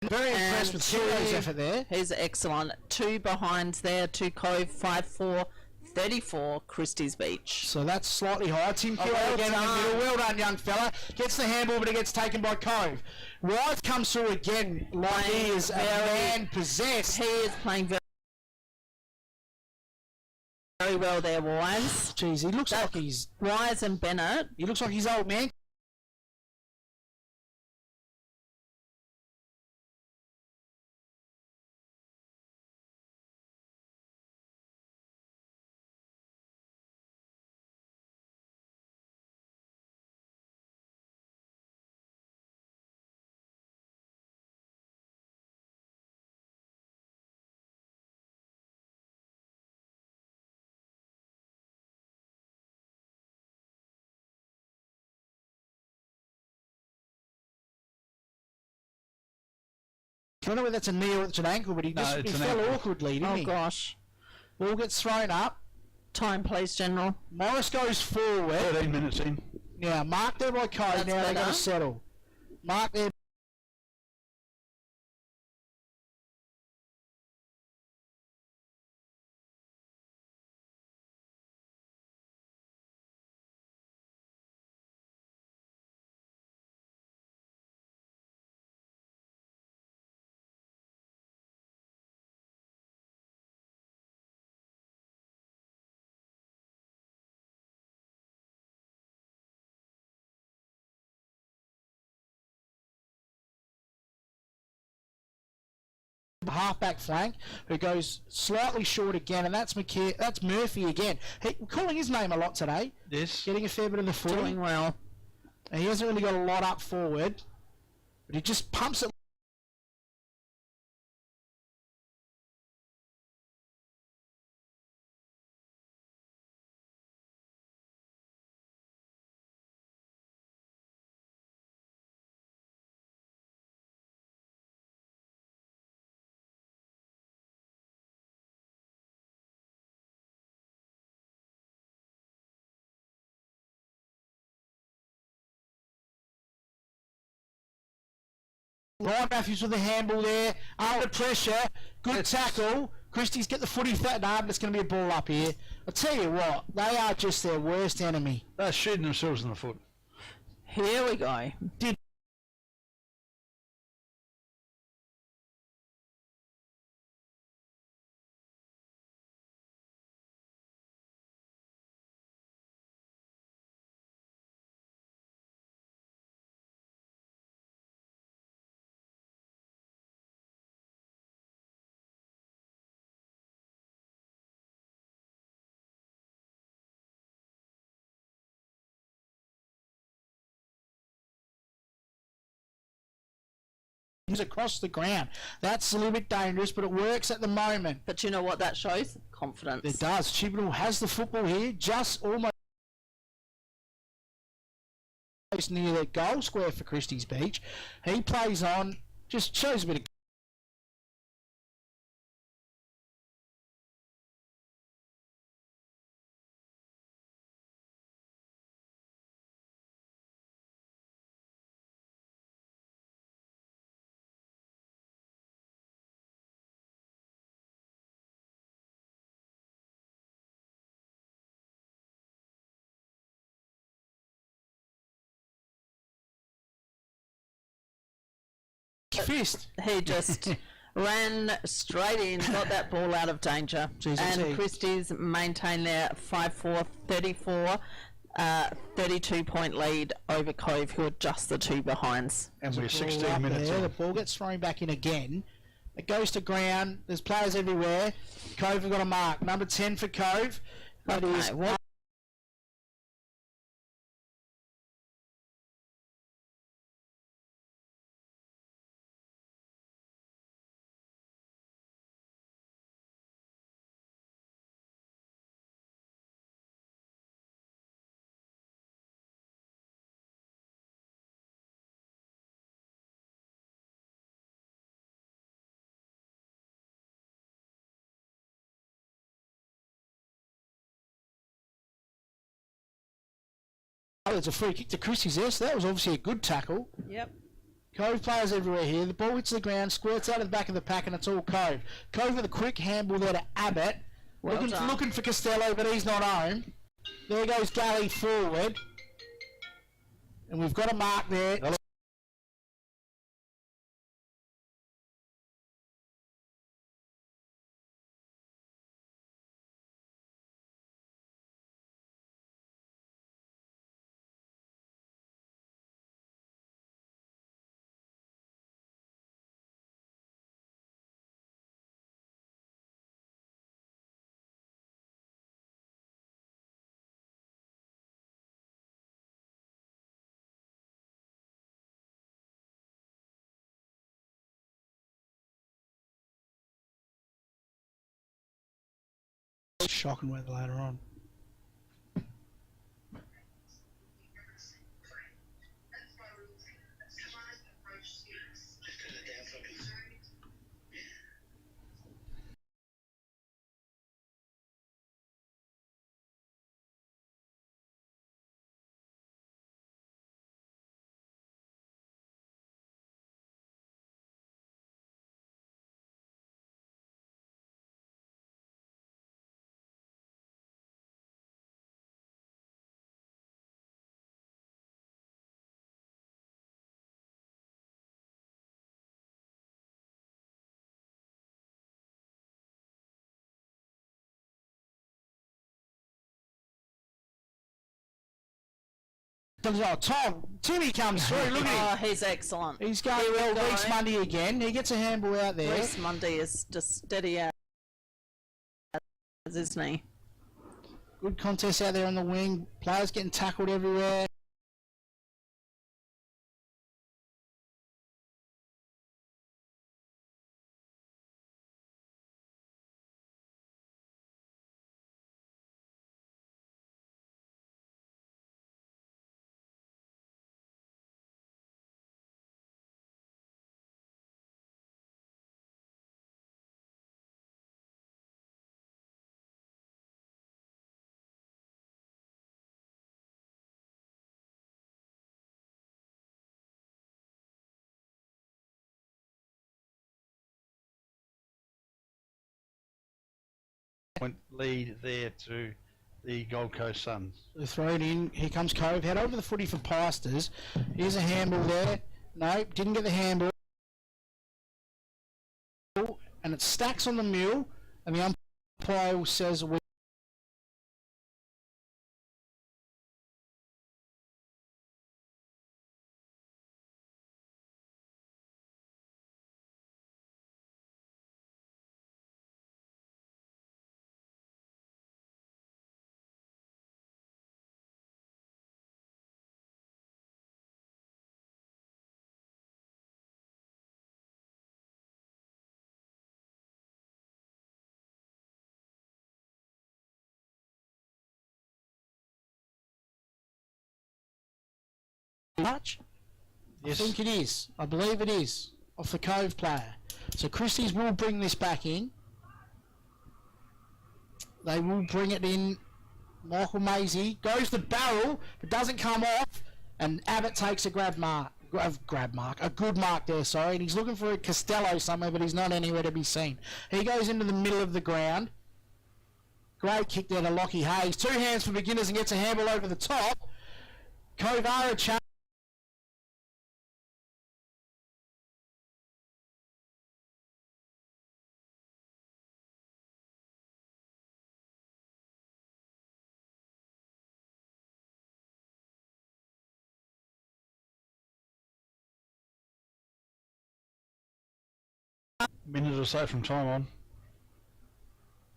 Very impressed with Keogh's effort there. He's excellent. Two behinds there, two Cove, 5-4-34 Christies Beach. So that's slightly higher. Tim Keogh well again in the done. middle. Well done, young fella. Gets the handball, but it gets taken by Cove. Wise comes through again like he is a man possessed. He is playing very well there, Wise. Jeez, he looks like he's Wise and Bennett. his old man. I don't know whether that's a knee or it's an ankle, but he No, just it's he an fell ankle. awkwardly, didn't Oh he? gosh. Ball gets thrown up. Time, please, General. Morris goes forward. 13 minutes in. Now, mark there by Cove. That's Now they've got better. to settle. Mark there halfback flank who goes slightly short again, and that's Murphy again. We're calling his name a lot today. Yes. Getting a fair bit of the footy. Doing well. And he hasn't really got a lot up forward, but he just pumps it. Ryan Matthews with the handball there, under pressure, good tackle. Christies get the footy flat, but it's going to be a ball up here. I'll tell you what, they are just their worst enemy. They're shooting themselves in the foot. Here we go. Across the ground. That's a little bit dangerous, but it works at the moment. But you know what that shows? Confidence. It does. Chibnall has the football here, just almost near the goal square for Christies Beach. He plays on, just shows a bit of fist. He just ran straight in, got that ball out of danger. And Christies maintain their 5-4, 34, 32-point lead over Cove, who are just the two behinds. And we're 16 minutes there. on. The ball gets thrown back in again. It goes to ground. There's players everywhere. Cove have got a mark. Number 10 for Cove. That is what it's a free kick to Christies there, so that was obviously a good tackle. Yep. Cove players everywhere here. The ball hits the ground, squirts out of the back of the pack, and it's all Cove. Cove with a quick handball there to Abbott. Well looking for Costello, but he's not home. There goes Galley forward. And we've got a mark there. Shocking weather later on. Timmy comes through. Look at him. Oh, he's excellent. He's going Here we well. go. Reese Mundy again. He gets a handball out there. Reese Mundy is just steady as, isn't he? Good contest out there on the wing. Players getting tackled everywhere. Point lead there to the Gold Coast Suns. They throw it in. Here comes Cove. Head over the footy for Pastors. Here's a handball there. No, didn't get the handball. And it stacks on the mill. And the umpire says, much? Yes. I think it is. I believe it is. Off the Cove player. So Christies will bring this back in. They will bring it in. Michael Maisie goes the barrel, but doesn't come off. And Abbott takes a good mark there, sorry. And he's looking for a Costello somewhere, but he's not anywhere to be seen. He goes into the middle of the ground. Great kick there to Lockie Hayes. 2 hands for beginners and gets a handball over the top. Cove are a chance. Minute or so from time on.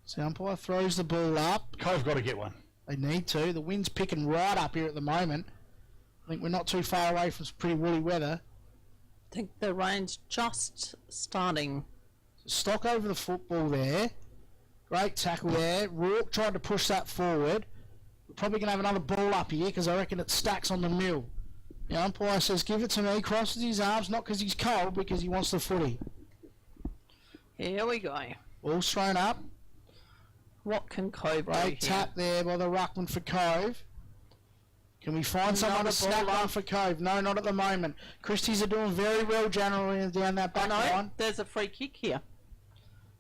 So umpire throws the ball up. Cove got to get one. They need to. The wind's picking right up here at the moment. I think we're not too far away from some pretty woolly weather. I think the rain's just starting. Stock over the football there. Great tackle there. Rourke tried to push that forward. We're probably going to have another ball up here because I reckon it stacks on the mill. The umpire says, give it to me. Crosses his arms, not because he's cold, because he wants the footy. Here we go. Ball's thrown up. What can Cove do Great here? tap there by the ruckman for Cove. Can we find someone to snap one for Cove? No, not at the moment. Christies are doing very well generally down that back line. There's a free kick here.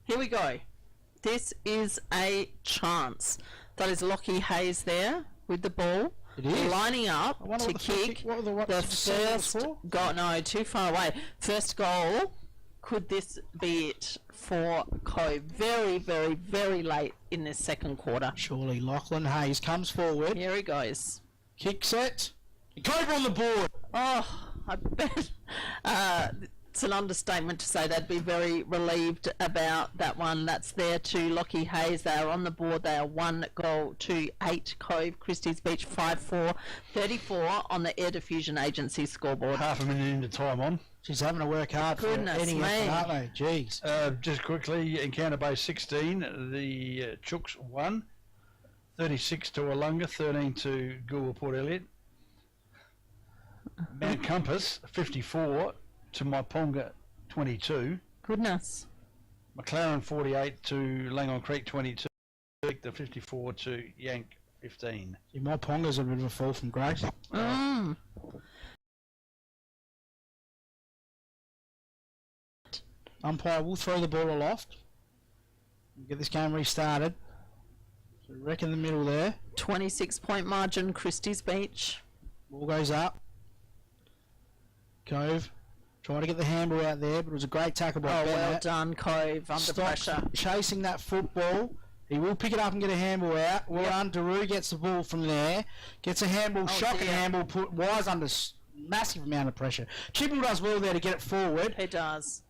Here we go. This is a chance. That is Lockie Hayes there with the ball. It is. Lining up to kick the first goal. No, too far away. First goal. Could this be it for Cove? Very, very, very late in this second quarter. Surely Lachlan Hayes comes forward. Here he goes. Kick set. Cove on the board. Oh, I bet it's an understatement to say they'd be very relieved about that one. That's there to Lockie Hayes. They are on the board. They are 1 goal to 8. Cove, Christies Beach 5-4, 34 on the Air Diffusion Agency scoreboard. Half a minute into time on. She's having to work hard for any effort, aren't they? Jeez. Just quickly, Encounter Bay 16, the Chooks won. 36 to Wollonga, 13 to Goolwa Port Elliot. Mount Compass 54 to Maiponga 22. Goodness. McLaren 48 to Langon Creek 22. The 54 to Yank 15. See, Maiponga's a bit of a fall from grace. Umpire will throw the ball aloft. Get this game restarted. So wreck in the middle there. 26-point margin, Christies Beach. Ball goes up. Cove trying to get the handball out there, but it was a great tackle by Bennett. Well done, Cove, under Stops pressure. chasing that football. He will pick it up and get a handball out. Well done. Daru gets the ball from there. Gets a handball, shocking dear. handball, put Wise under massive amount of pressure. Chibnall does well there to get it forward. He does.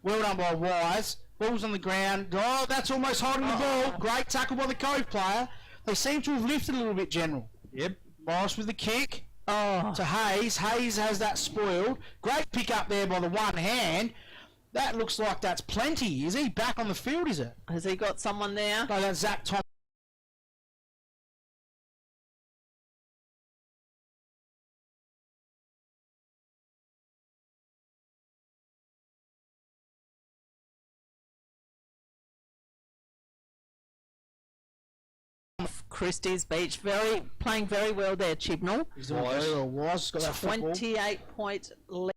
Well done by Wise. Ball's on the ground. Oh, that's almost holding the ball. Great tackle by the Cove player. They seem to have lifted a little bit, General. Yep. Morris with the kick. Oh, To Hayes. Hayes has that spoiled. Great pick up there by the one hand. That looks like that's plenty. Is he back on the field, is it? has he got someone there? No, that's Zach Thomas. Christies Beach, playing very well there, Chibnall. He's doing very well. Wise got that football. 28-point lead.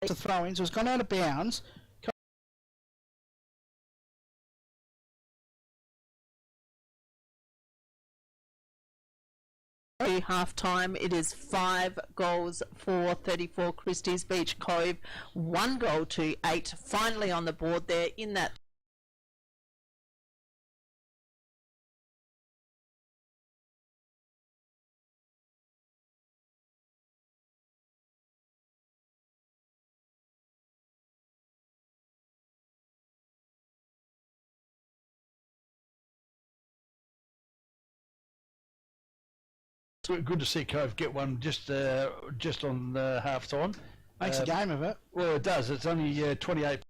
To throw in, so it's gone out of bounds. Half time, it is 5 goals for 34 Christies Beach Cove, 1 goal to 8. Finally on the board there in that. Good to see Cove get one just on half time. Makes a game of it. Well, it does. It's only 28.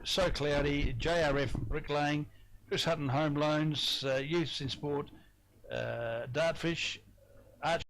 So cloudy. JRF bricklaying, Chris Hutton home loans, youths in sport, dartfish, arch.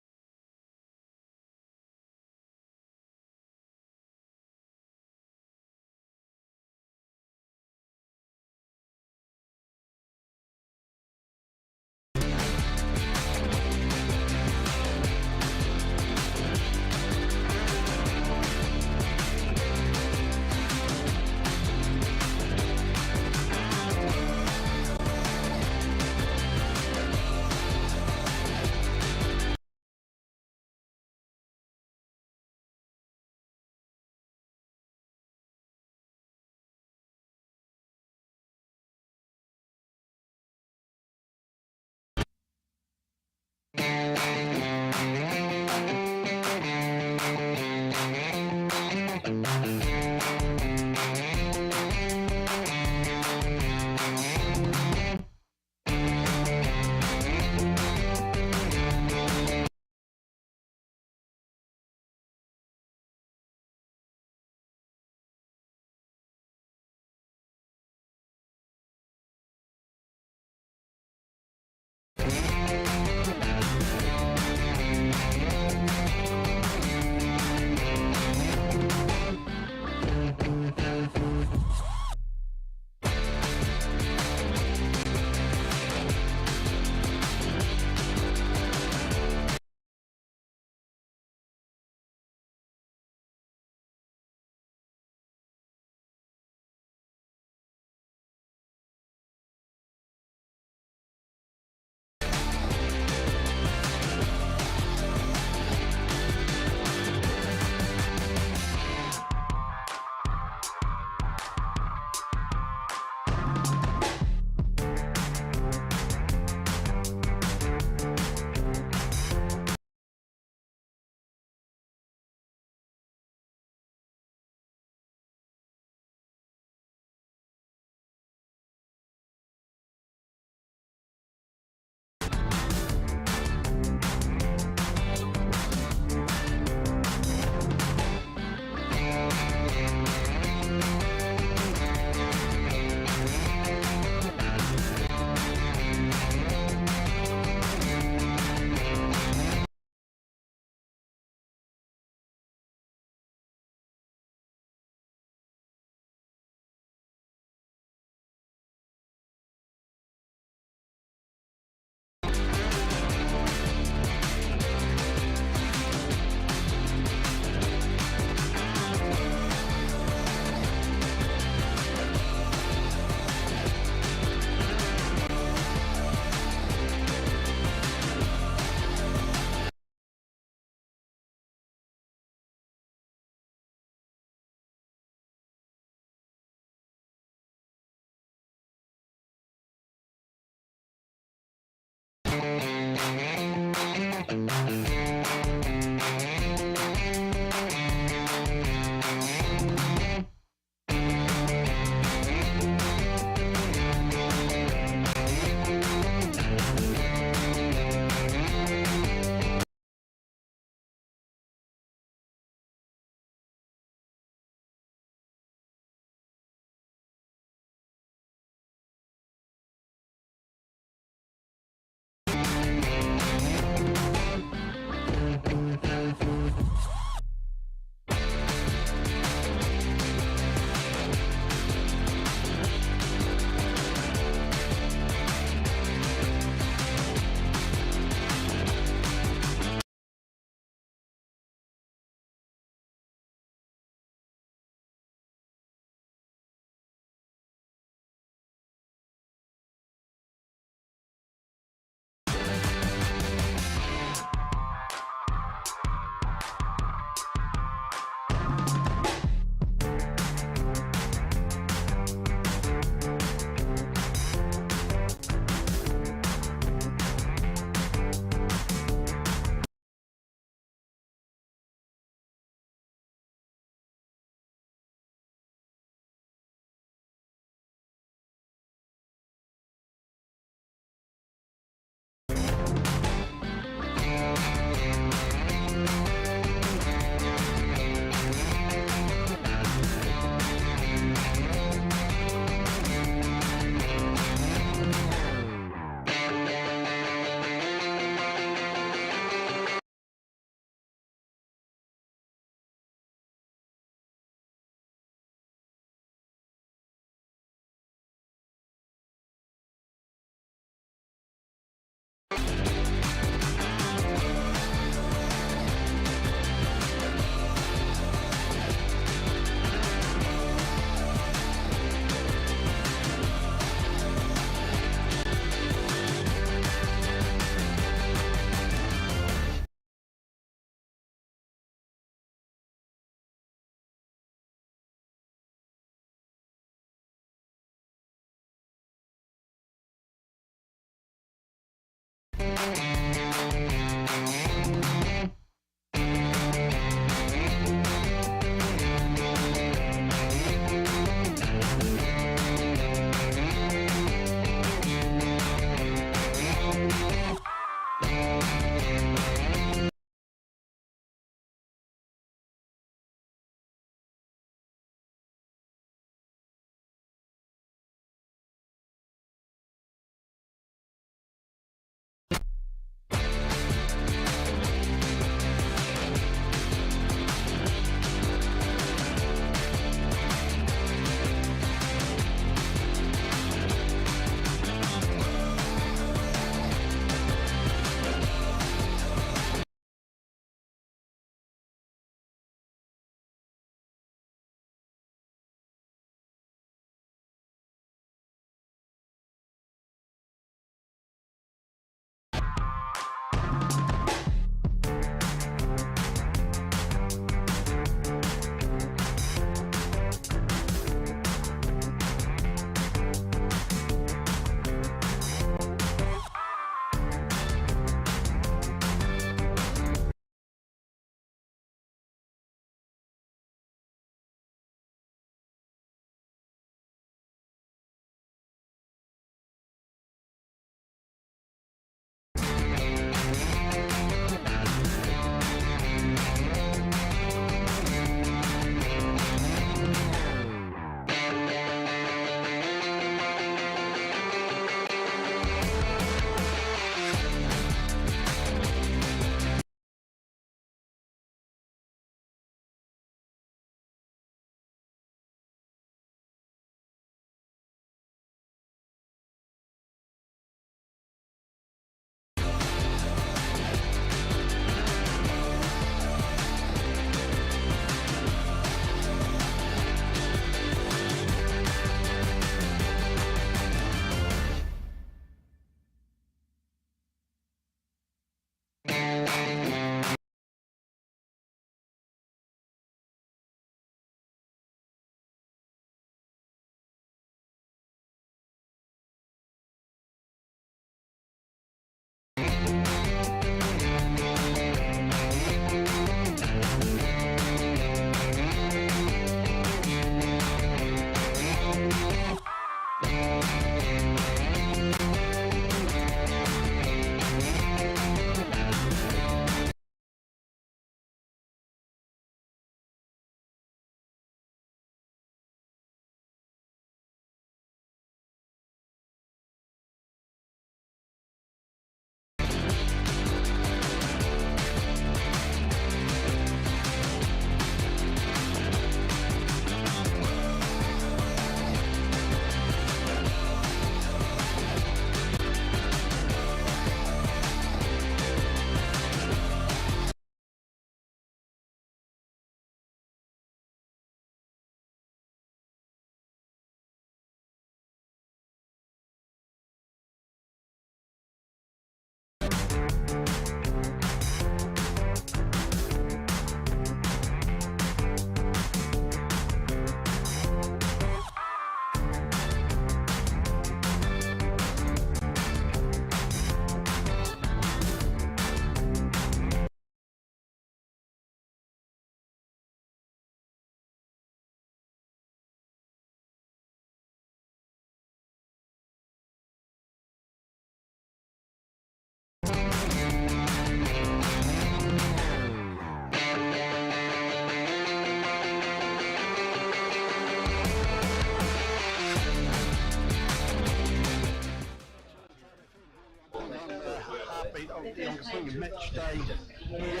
match day here.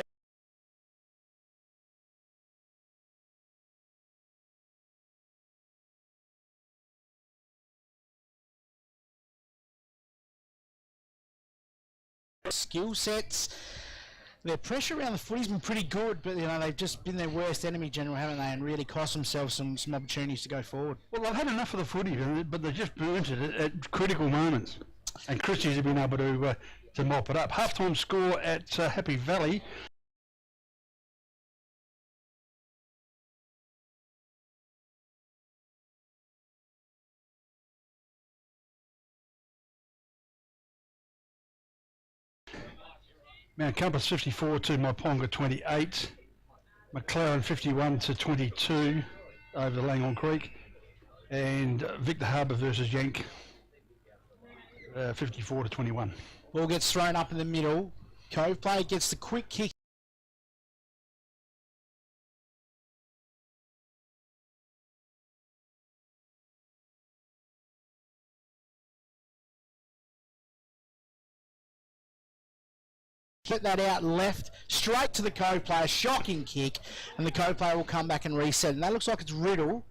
Skill sets. Their pressure around the footy's been pretty good, but you know they've just been their worst enemy, General, haven't they? And really cost themselves some opportunities to go forward. Well, they've had enough of the footy, but they just burnt it at critical moments. And Christies have been able to mop it up. Half-time score at Happy Valley. Mount Compass 54 to Maiponga 28. McLaren 51 to 22 over the Langhorne Creek. And Victor Harbour versus Yank 54 to 21. Ball gets thrown up in the middle. Cove player gets the quick kick. Get that out left, straight to the Cove player, shocking kick, and the Cove player will come back and reset. And that looks like it's Riddle.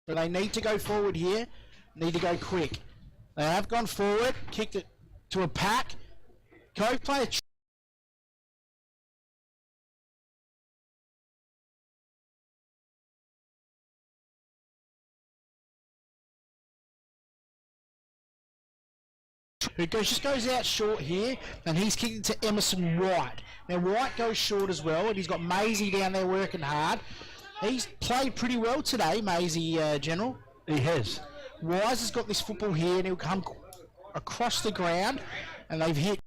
But they need to go forward here, need to go quick. They have gone forward, kicked it to a pack. Cove player who just goes out short here, and he's kicked it to Emerson White. Now White goes short as well, and he's got Maisie down there working hard. He's played pretty well today, Maisie, General. He has. Wise has got this football here, and he'll come across the ground, and they've hit.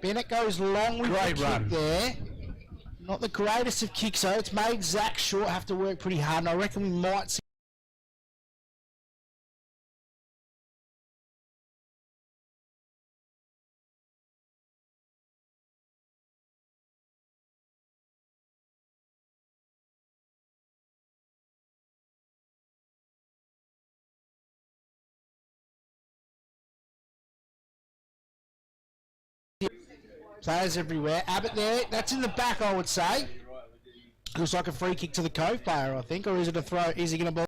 Bennett goes long with Great the run kick there. Not the greatest of kicks, though. It's made Zach Short have to work pretty hard, and I reckon we might see. Players everywhere. Abbott there. That's in the back, I would say. Looks like a free kick to the Cove player, I think. Or is it a throw? Is he going to ball?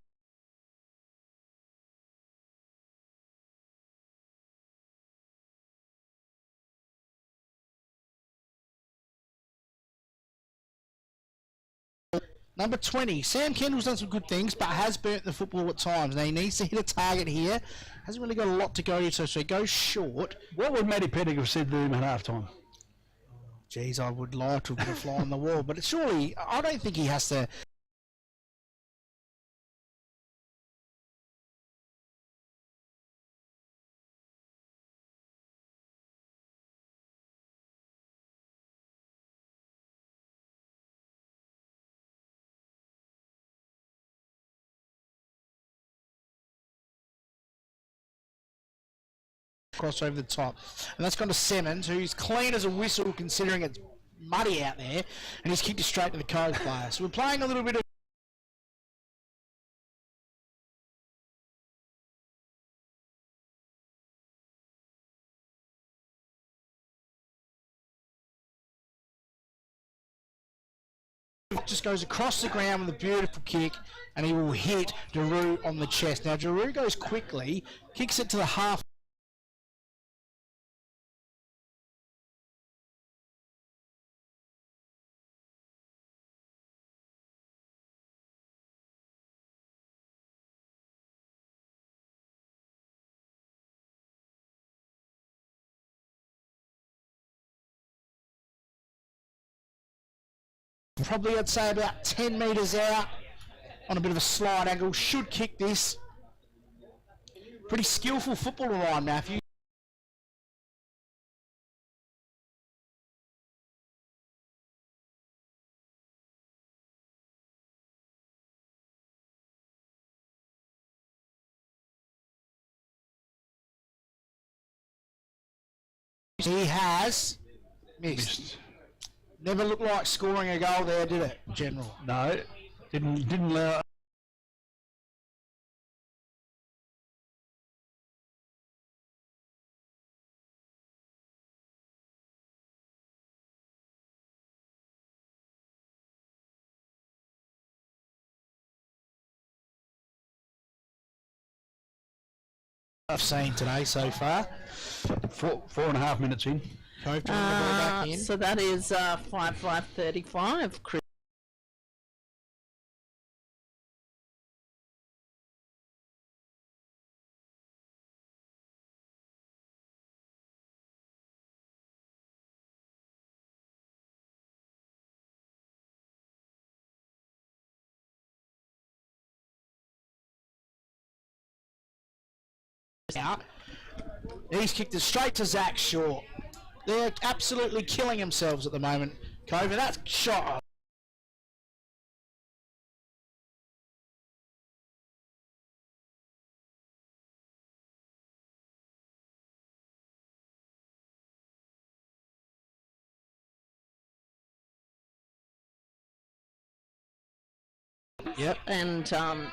Number 20. Sam Kendall's done some good things, but has burnt the football at times. Now he needs to hit a target here. Hasn't really got a lot to go to, so he goes short. What would Matty Pettigrew have said to him at half-time? Geez, I would like to put a fly on the wall, but surely I don't think he has to. Cross over the top, and that's gone to Simmons, who's clean as a whistle considering it's muddy out there, and he's kicked it straight to the Cove player. So we're playing a little bit of just goes across the ground with a beautiful kick, and he will hit Daru on the chest. Now Daru goes quickly, kicks it to the half. Probably I'd say about 10 metres out. on a bit of a slide angle, should kick this. Pretty skillful footballer, Ryan Matthews. He has missed. Never looked like scoring a goal there, did it, General? No, didn't allow. I've seen today so far. 4.5 minutes in. Cove to bring the ball back in. So that is 5-5-35. out. He's kicked it straight to Zach Shaw. They're absolutely killing themselves at the moment, Cove, and that's shot. Yep. And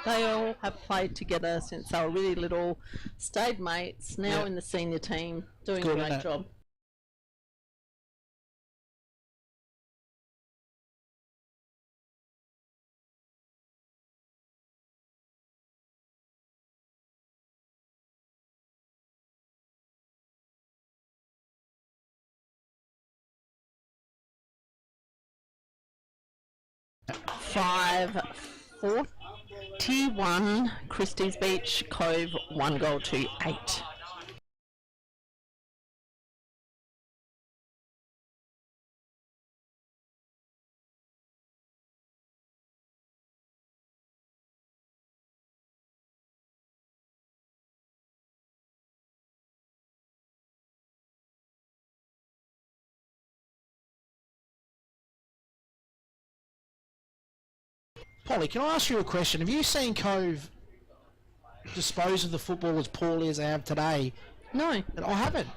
they all have played together since they were really little, stayed mates, now Yep. in the senior team, doing Good, a isn't great it? job. Five, 41, Christies Beach, Cove, 1 goal to 8. Polly, can I ask you a question? Have you seen Cove dispose of the football as poorly as they have today? No. I haven't.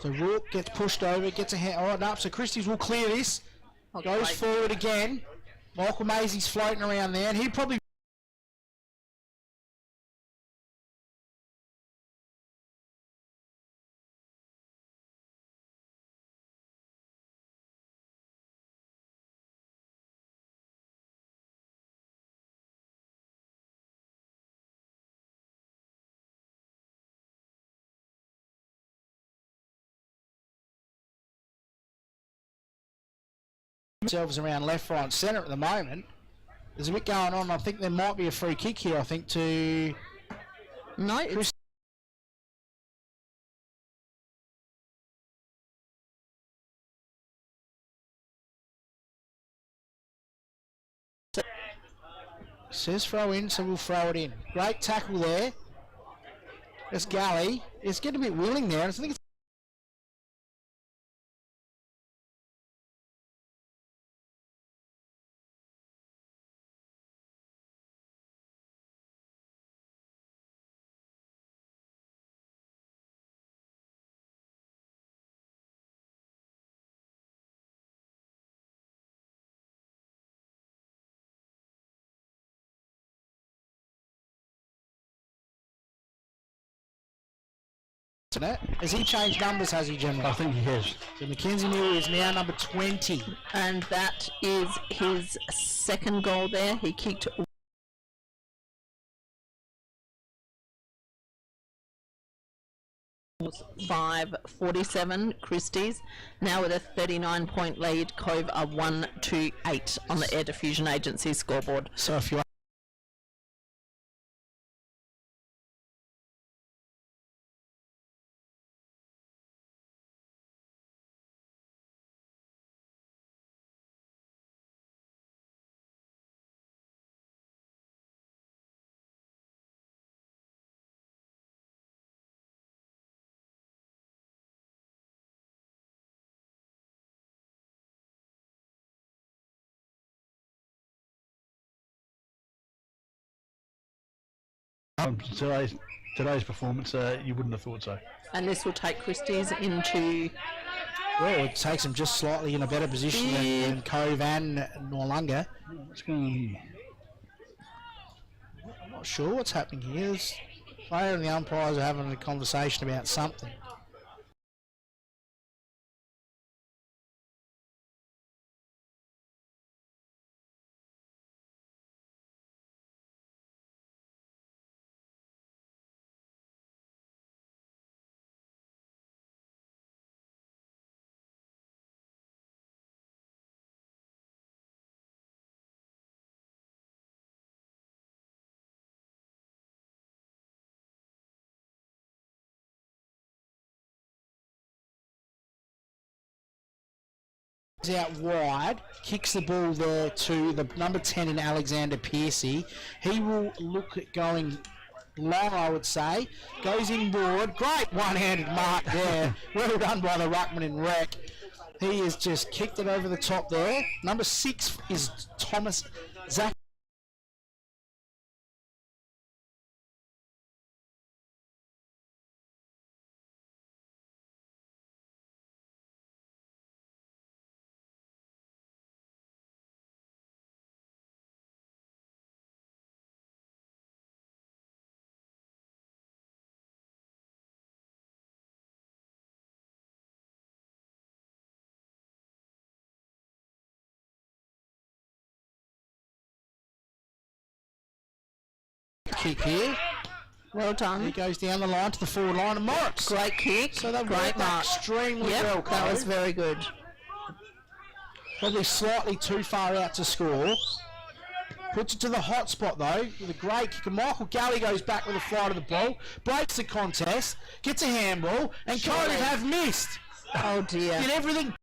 So Rourke gets pushed over, gets a hand. All right, up. So Christies will clear this. Goes forward again. Michael Maisie's floating around there, and he probably. Themselves around left, right, and centre at the moment. There's a bit going on. I think there might be a free kick here. I think to No, it's says throw in, so we'll throw it in. Great tackle there. It's Gully. It's getting a bit willing there. I think it's has he changed numbers, has he, General? I think he has. So Mackenzie Miller is now number 20. and that is his second goal there. He kicked 5-47 Christies, now with a 39-point lead. Cove are 1-8 on the Air Diffusion Agency scoreboard. So if you From today's performance, you wouldn't have thought so. And this will take Christies into... Well, it takes them just slightly in a better position than Cove and Noarlunga. What's going on here? I'm not sure what's happening here. The player and the umpires are having a conversation about something. Out wide, kicks the ball there to the number 10 in Alexander Piercy. He will look at going long, I would say. Goes inboard. Great one-handed mark there. Well done by the ruckman in rec. He has just kicked it over the top there. Number 6 is Thomas Zach. Kick here. Well done. He goes down the line to the forward line of Morris. Great kick. So they've great worked that mark. extremely well. Yep, that was very good. Probably slightly too far out to score. Puts it to the hot spot though with a great kick. And Michael Galley goes back with a fly to the ball, breaks the contest, gets a handball, and Cove have missed. Oh dear. Did everything.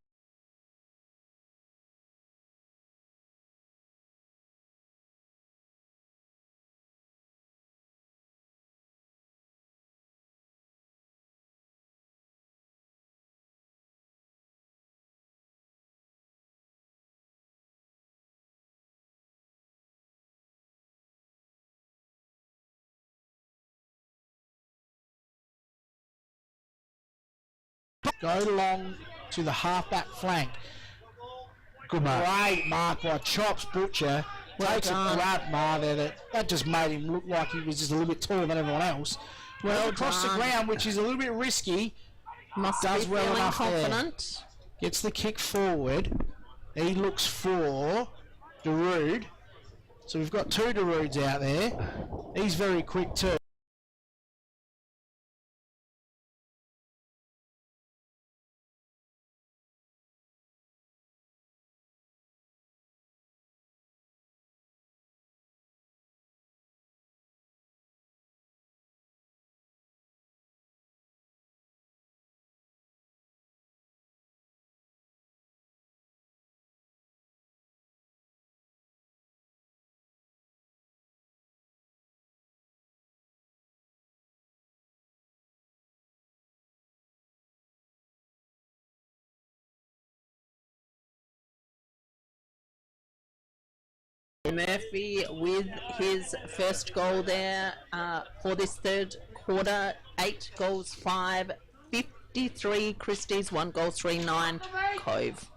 Go along to the halfback flank. Good mark. Great mark by Chops Butcher. Takes a grab mark there. That just made him look like he was just a little bit taller than everyone else. Well, across the ground, which is a little bit risky. Must does be well feeling enough confident. There. Gets the kick forward. He looks for Darude. So we've got 2 Darudes out there. He's very quick too. Murphy with his first goal there for this third quarter. 8 goals, 5, 53 Christies, 1 goal, 3-9 Cove.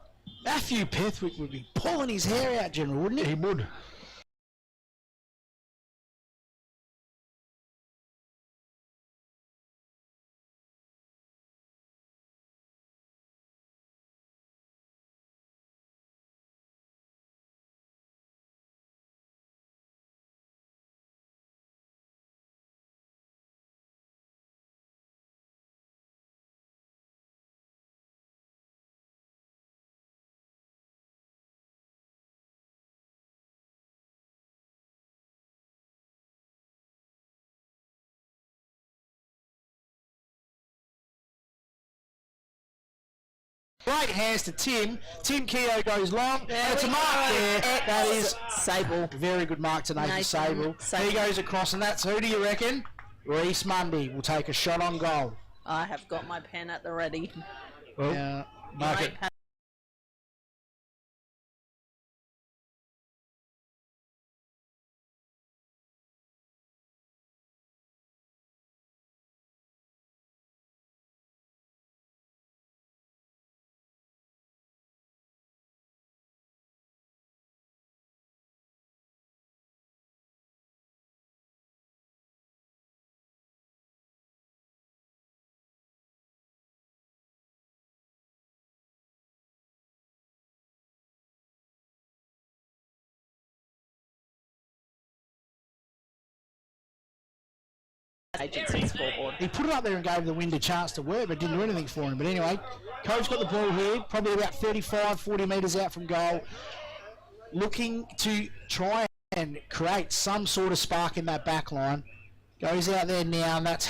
Matthew Pethwick would be pulling his hair out, General, wouldn't he? He would. Great hands to Tim. Tim Keogh goes long. And it's a mark there. That is Sable. very good mark to Nathan Sable. He goes across, and that's who do you reckon? Reese Mundy will take a shot on goal. I have got my pen at the ready. Well, mark it. agency scoreboard. He put it up there and gave the wind a chance to work, but didn't do anything for him. But anyway, Cove's got the ball here, probably about 35, 40 metres out from goal, looking to try and create some sort of spark in that back line. Goes out there now, and that's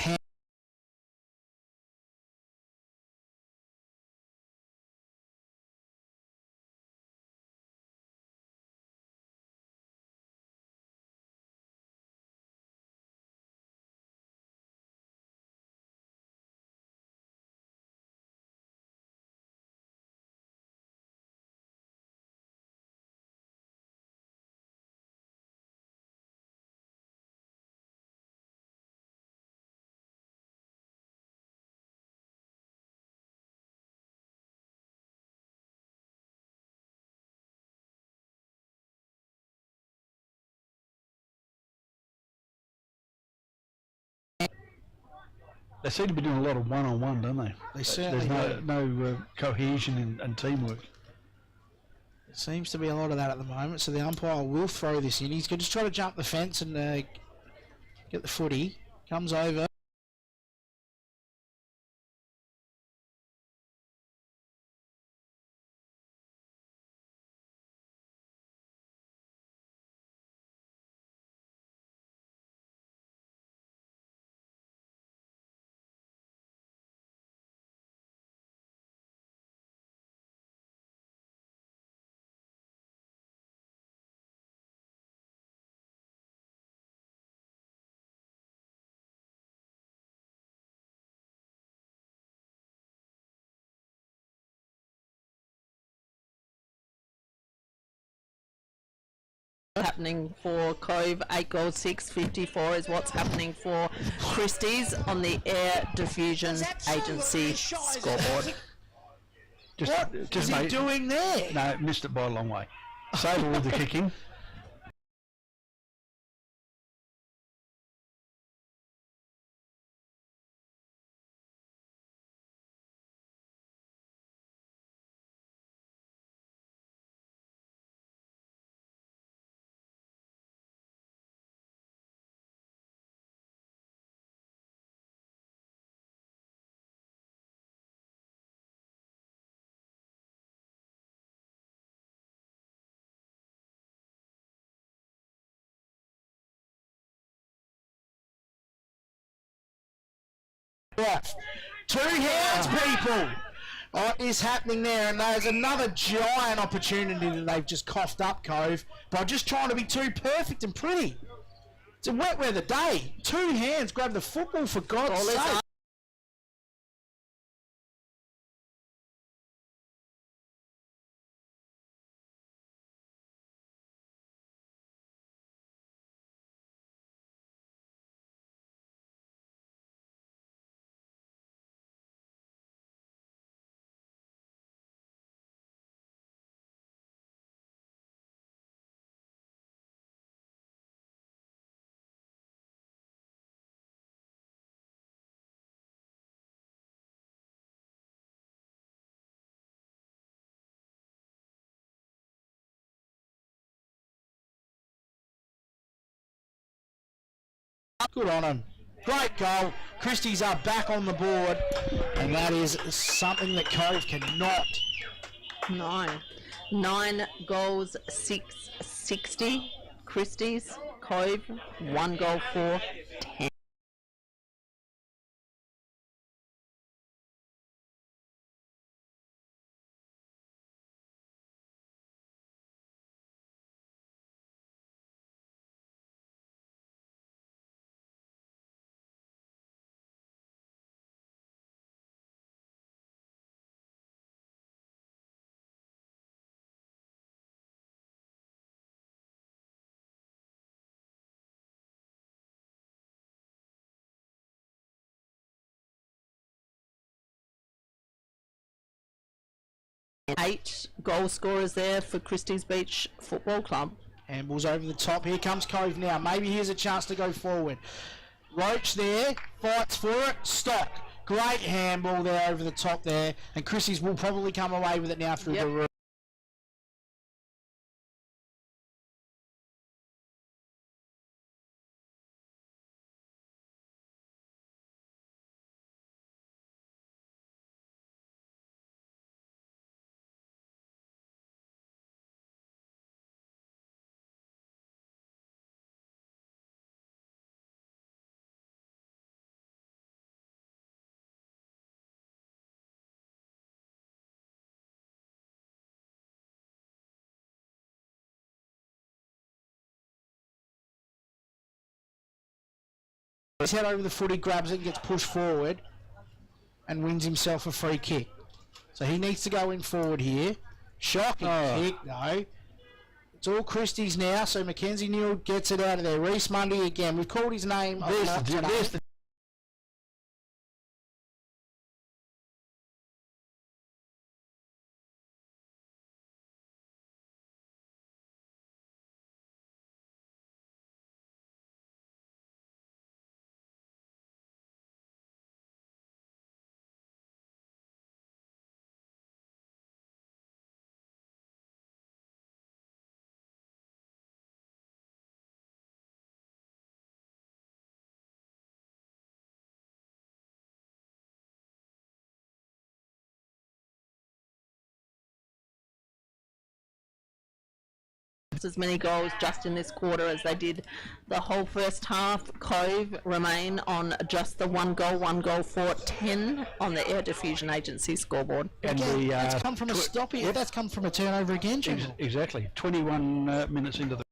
They seem to be doing a lot of one-on-one, don't they? They certainly There's no cohesion and teamwork. It seems to be a lot of that at the moment, so the umpire will throw this in. He's going to try to jump the fence and get the footy. Comes over. Happening for Cove, 8 goals, 654 is what's happening for Christies on the Air Diffusion Agency scoreboard. What is he doing there? No, missed it by a long way. Sable with the kicking. Yeah. 2 hands, people! What is happening there? And there's another giant opportunity that they've just coughed up, Cove, by just trying to be too perfect and pretty. It's a wet weather day. 2 hands grab the football, for God's sake. Good on him. Great goal. Christies are back on the board, and that is something that Cove cannot. 9 goals, 660. Christies, Cove, 1 goal, 4, 10. Eight goal scorers there for Christies Beach Football Club. Handball's over the top. Here comes Cove now. Maybe here's a chance to go forward. Roach there, fights for it. Stock. Great handball there over the top there. And Christies will probably come away with it now through the roof. His head over the footy, grabs it and gets pushed forward and wins himself a free kick. So he needs to go in forward here. Shocking kick, though. It's all Christies now, so Mackenzie Newell gets it out of there. Reese Mundy again. We've called his name. There's the as many goals just in this quarter as they did the whole first half. Cove remain on just the one goal for 10 on the Air Diffusion Agency scoreboard. And again, that's come from a stoppage. Yeah, that's come from a turnover again, exactly. 21 minutes into the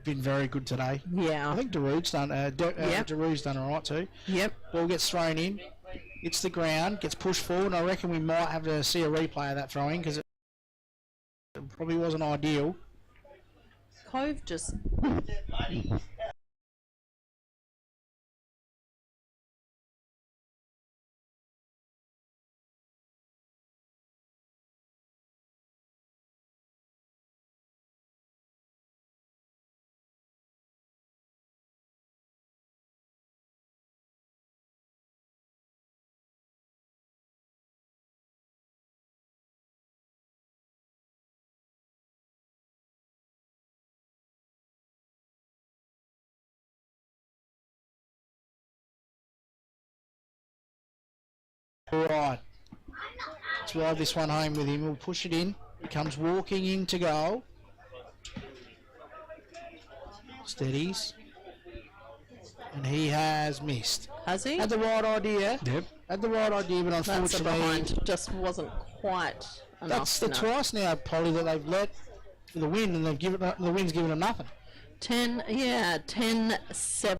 been very good today. Yeah. I think Darude's done. Darude's done all right too. Yep. Ball gets thrown in, hits the ground, gets pushed forward. And I reckon we might have to see a replay of that throwing because it probably wasn't ideal. Cove just... Right. Let's ride this one home with him. We'll push it in. He comes walking in to goal. Steadies. And he has missed. Has he? Had the right idea. Yep. Had the right idea, but That's the unfortunately... behind. Just wasn't quite enough. That's the twice now, Polly, that they've let for the win, and they've given the win's given them nothing. 10-7.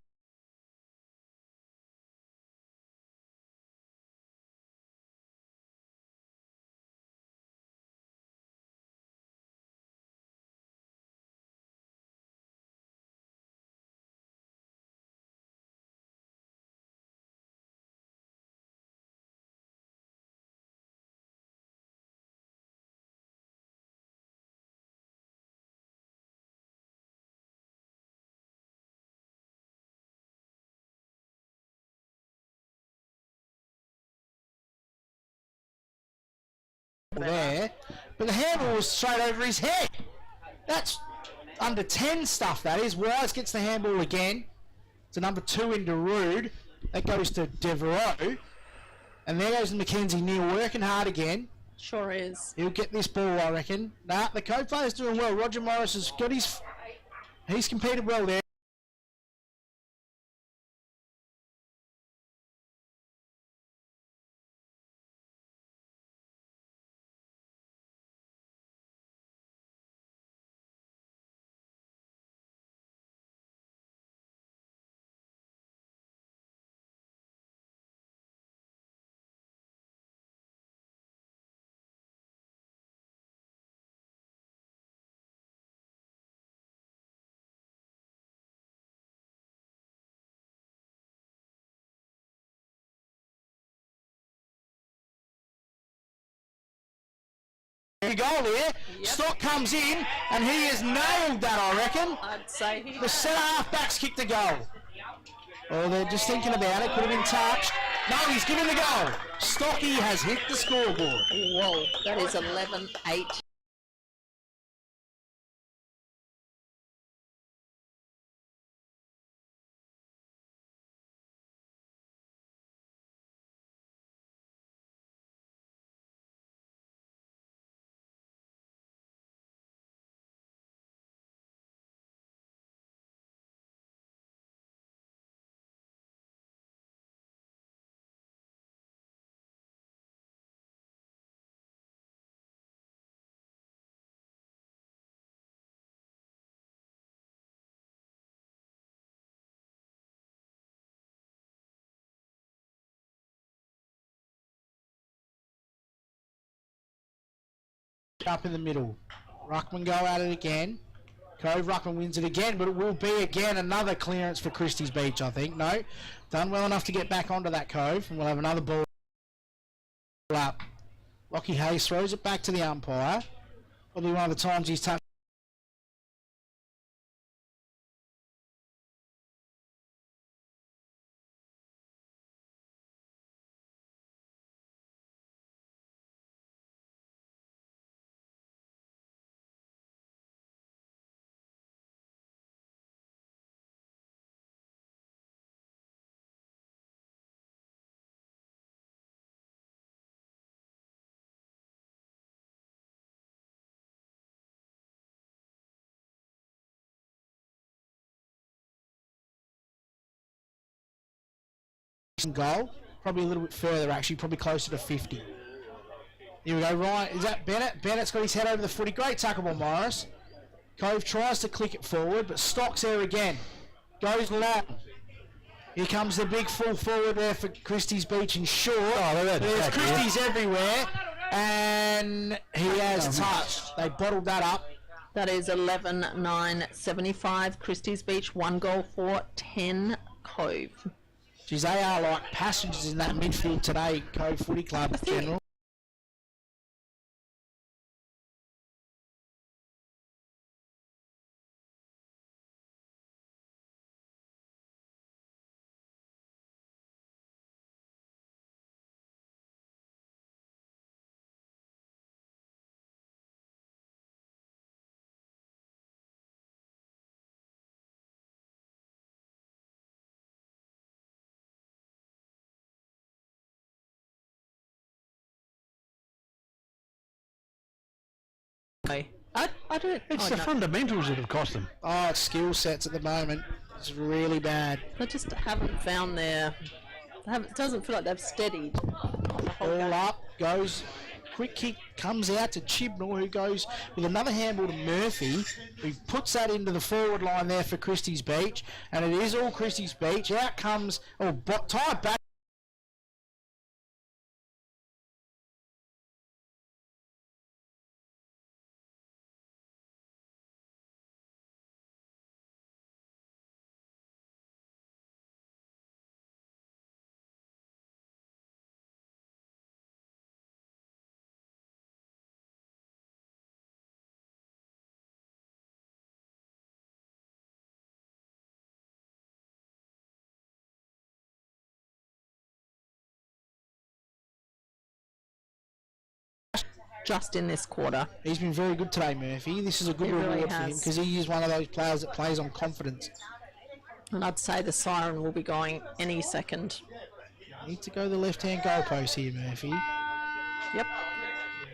There, but the handball was straight over his head. That's under 10 stuff, that is. Wise gets the handball again. It's a number 2 in Darude. That goes to Devereaux. And there goes Mackenzie Neal working hard again. Sure is. He'll get this ball, I reckon. Nah, the Cove player's doing well. Roger Morris has got his... He's competed well there. Goal there. Yep. Stock comes in, and he has nailed that, I reckon. I'd say he The centre half backs kicked the goal. Oh, they're just thinking about it. Could have been touched. No, he's given the goal. Stocky has hit the scoreboard. Whoa, that is 11-8. Up in the middle. Ruckman go at it again. Cove, Ruckman wins it again, but it will be again another clearance for Christies Beach, I think. No, done well enough to get back onto that Cove, and we'll have another ball up. Lockie Hayes throws it back to the umpire. Probably one of the times he's touched. Goal, probably a little bit further actually, probably closer to 50. Here we go, Ryan, is that Bennett? Bennett's got his head over the footy, great tackle by Morris. Cove tries to click it forward, but Stock's there again. Goes long. Here comes the big full forward there for Christies Beach and short. Oh, there's Christies everywhere, and he has touched. They bottled that up. That is 11-9-75. Christies Beach, 1 goal for 10 Cove. Geez, they are like passengers in that midfield today, Cove Footy Club General. I don't. It's the no. fundamentals that have cost them. Oh, it's skill sets at the moment. It's really bad. They just haven't found their. It doesn't feel like they've steadied. All up, goes, quick kick comes out to Chibnall, who goes with another handball to Murphy, who puts that into the forward line there for Christies Beach, and it is all Christies Beach. Out comes, tied back. Just in this quarter. He's been very good today, Murphy. This is a good He really reward for him has. because he is one of those players that plays on confidence. And I'd say the siren will be going any second. Need to go the left-hand goalpost here, Murphy. Yep.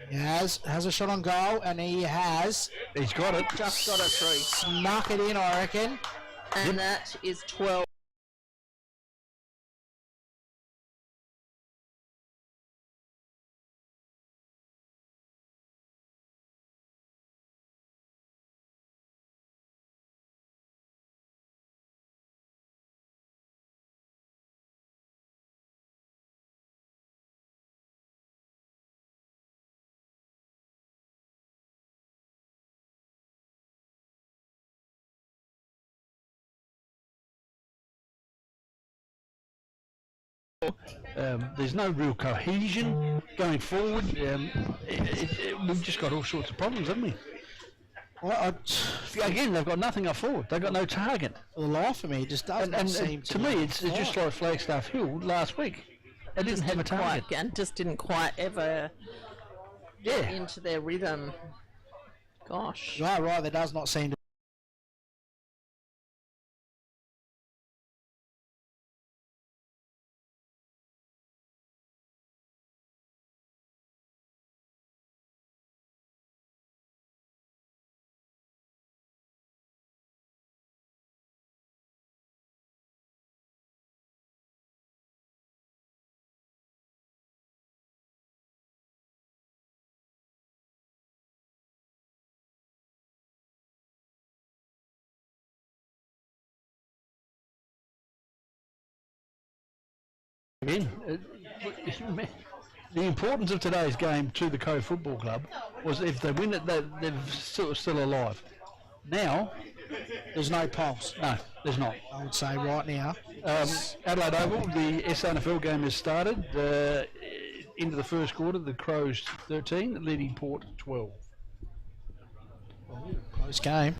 He has a shot on goal, and he has He's got it. Just got it through. snuck it in, I reckon. And that is 12. There's no real cohesion going forward. We've just got all sorts of problems, haven't we? Well, Again, they've got nothing up forward. They've got no target. for the life of me, it just doesn't And seem to me, it's just like Flagstaff Hill last week. They didn't have a target. And just didn't quite ever Yeah. get into their rhythm. Gosh. You are right, there does not seem to Again, the importance of today's game to the Cove Football Club was if they win it, they're still alive. Now, there's no pulse, no, there's not. I would say, right now. Adelaide Oval, the SNFL game has started. Into the first quarter, the Crows 13, leading Port 12. Close game.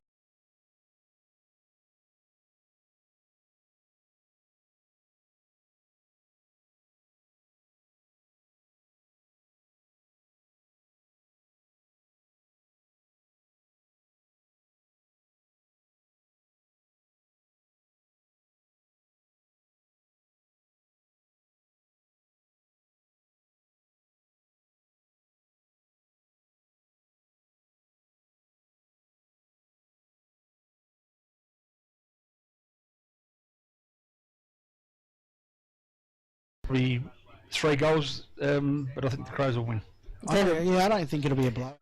Probably 3 goals, but I think the Crows will win. I don't think it'll be a blow.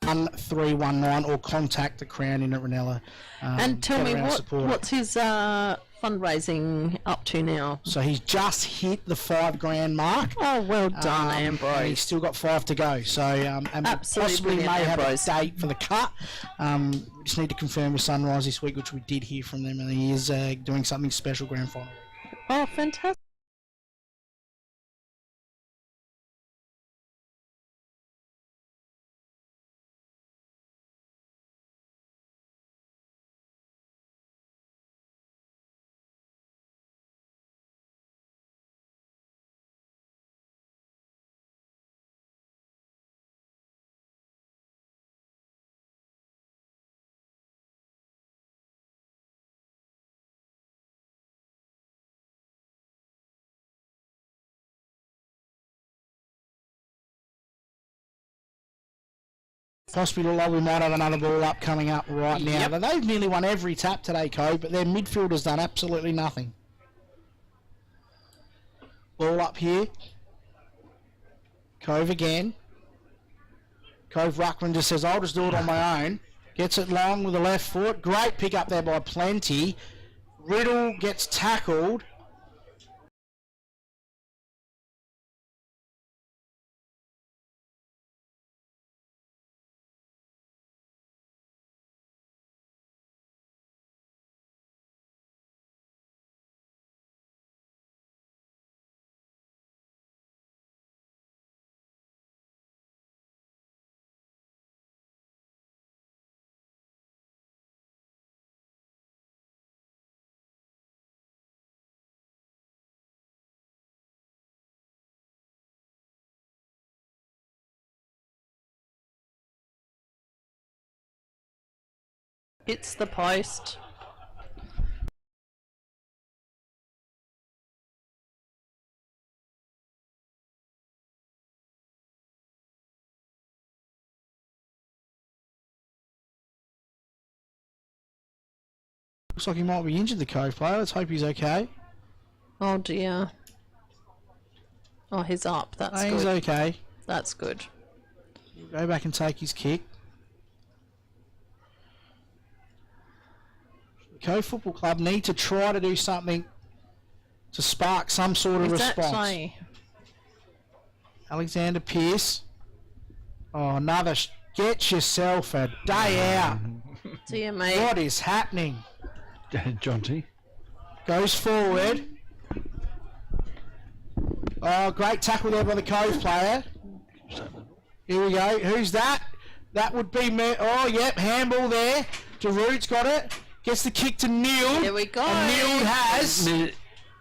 One 319 or contact the Crown in at Ranella. And tell me, support. what's his fundraising up to now? So he's just hit the $5,000 mark. Oh, well done, And Ambrose. he's still got 5 to go. So and Absolutely possibly may brilliant, have a Ambrose. date for the cut. We just need to confirm with Sunrise this week, which we did hear from them, and he is doing something special grand final. Oh, fantastic. Possibly like we might have another ball up coming up right now. Yep. Now, they've nearly won every tap today, Cove, but their midfielder's done absolutely nothing. Ball up here. Cove again. Cove Ruckman just says, I'll just do it on my own. Gets it long with the left foot. Great pick up there by Plenty. Riddle gets tackled. Hits the post. Looks like he might be injured, the Cove player. Let's hope he's okay. Oh dear. Oh, he's up. That's He's good. okay. That's good. He'll go back and take his kick. The Cove Football Club need to try to do something to spark some sort of Is that response. Jay? Alexander Pearce. Oh, another. Get yourself a day out. Dear me. What is happening? Jonty. Goes forward. Oh, great tackle there by the Cove player. Here we go. Who's that? That would be me. Oh, yep, handball there. Darude's got it. Gets the kick to Neil. Here we go. And Neil has.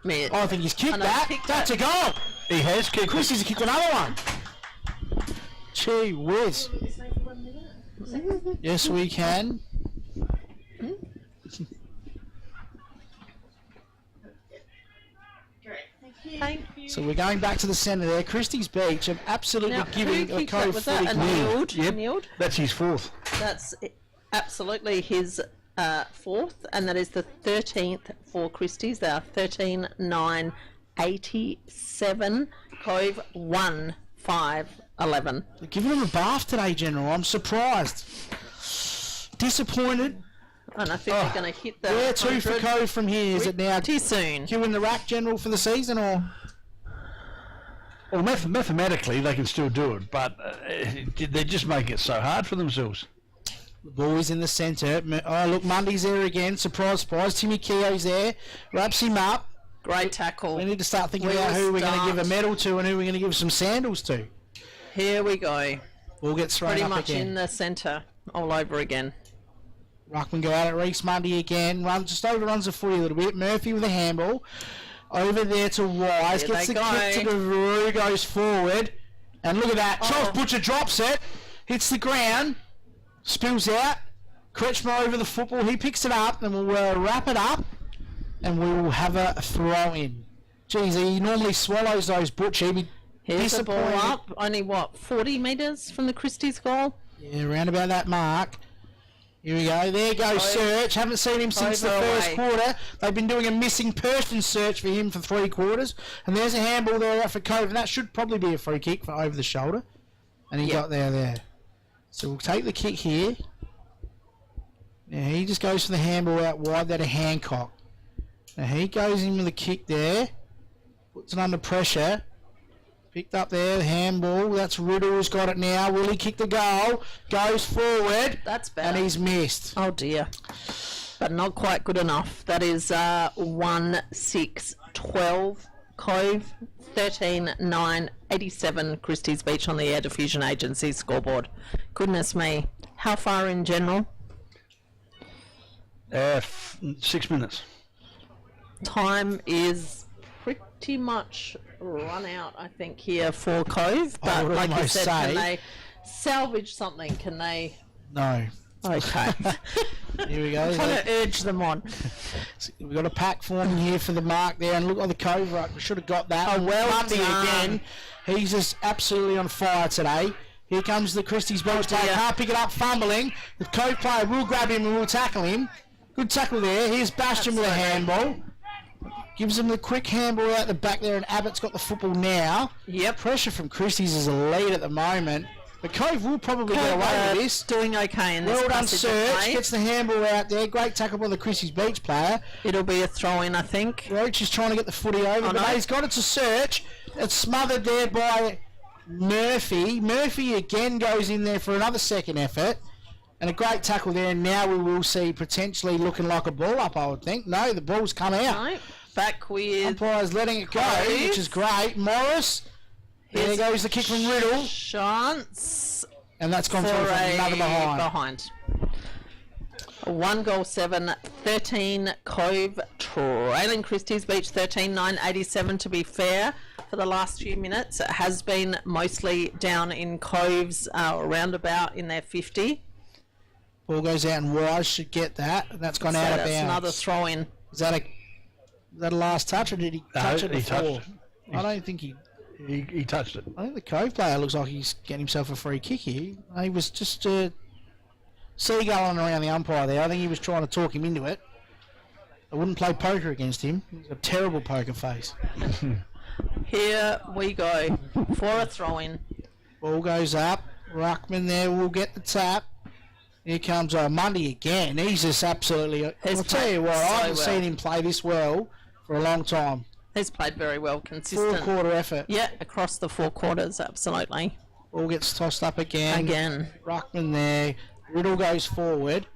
Me. I think he's kicked And I that. kicked That's it. a goal. He has kicked. Christies kicked another one. Gee whiz. Yes, we can. Thank you. So we're going back to the centre there. Christies Beach have absolutely Now, giving who the kicked that? Cove Was that footy. a Neild? Yep. Neild? That's his fourth. That's absolutely his fourth, and that is the 13th for Christie's. They are 13-9-87. Cove 1-5-11. They're giving them a bath today, General. I'm surprised. Disappointed. And I think they're going to hit the Where to for 100 Cove from here? Is it now pretty soon. you in the rack, General, for the season, or? Well, mathematically they can still do it, but they just make it so hard for themselves. The boys in the centre. Oh, look, Mundy's there again. Surprise, surprise. Timmy Keogh's there. Wraps him up. Great tackle. We need to start thinking We about will who we're going to start. give a medal to and who we're going to give some sandals to. Here we go. We'll get thrown Pretty up much again. in the centre all over again. Ruckman go out at Reese Mundy again. Just overruns the footy a little bit. Murphy with a handball. Over there to Wise. Here Gets they the kick go. to Daru. Goes forward. And look at that. Oh. Charles Butcher drops it. Hits the ground. Spills out. Kretschmer over the football. He picks it up. And we'll wrap it up. And we will have a throw in. Geez, he normally swallows those, Butcher. He'd be Here's the ball disappointed. up. Only, what, 40 metres from the Christie's goal? Yeah, around about that mark. Here we go. There goes Search. Haven't seen him since the Over first away. quarter. They've been doing a missing person search for him for 3 quarters. And there's a handball there out for Cove. And that should probably be a free kick for over the shoulder. And he Yep. got there. So we'll take the kick here. Now he just goes for the handball out wide there to Hancock. Now he goes in with a kick there. Puts it under pressure. Picked up there, the handball. That's Riddle who's got it now. Will he kick the goal? Goes forward. That's better. And he's missed. Oh dear. But not quite good enough. That is 1-6-12. Cove 13-9-87. Christies Beach on the Air Diffusion Agency scoreboard. Goodness me. How far in general? 6 minutes. Time is pretty much run out, I think, here for Cove. I But would like you almost said, say- can they salvage something? Can they? No. Okay. Here we go. Trying to urge them on. We've got a pack forming here for the mark there, and look at the Cove ruck. We should have got that. Oh, well Mundy done. again. He's just absolutely on fire today. Here comes the Christie's Beach player. dear. Can't pick it up, fumbling. The Cove player will grab him and will tackle him. Good tackle there. Here's Bastion with a handball. Gives him the quick handball out the back there, and Abbott's got the football now. Yep. Pressure from Christie's is a lead at the moment. But Cove will probably get away with this. Doing okay in this Well done, passage of Search. play. Gets the handball out there. Great tackle by the Christies Beach player. It'll be a throw-in, I think. Roach is trying to get the footy over, Oh, but no. he's got it to Search. It's smothered there by Murphy. Murphy again goes in there for another second effort. And a great tackle there. And now we will see potentially looking like a ball up, I would think. No, the ball's come out. No, back with Umpire's letting it go, Cove. which is great. Morris. There Here's goes the kick from Riddle. chance And that's gone for through for another a behind. 1 goal 7, 13 Cove trailing Christies Beach 13-9, 87 to be fair. For the last few minutes, it has been mostly down in Cove's roundabout in their 50. Ball goes out and Wise should get that. And that's gone So out of that's bounds. another throw-in. Is that a last touch or did he touch it he before? touched it. I don't think he... He touched it. I think the Cove player looks like he's getting himself a free kick here. He was just seagulling around the umpire there. I think he was trying to talk him into it. I wouldn't play poker against him. He's a terrible poker face. Here we go for a throw-in. Ball goes up. Ruckman there will get the tap. Here comes Mundy again. He's just absolutely... I'll tell you what, I haven't seen him play this well for a long time. He's played very well, consistent. Four-quarter effort. Yeah, across the 4 quarters, absolutely. Ball gets tossed up again. Again. Ruckman there. Riddle goes forward.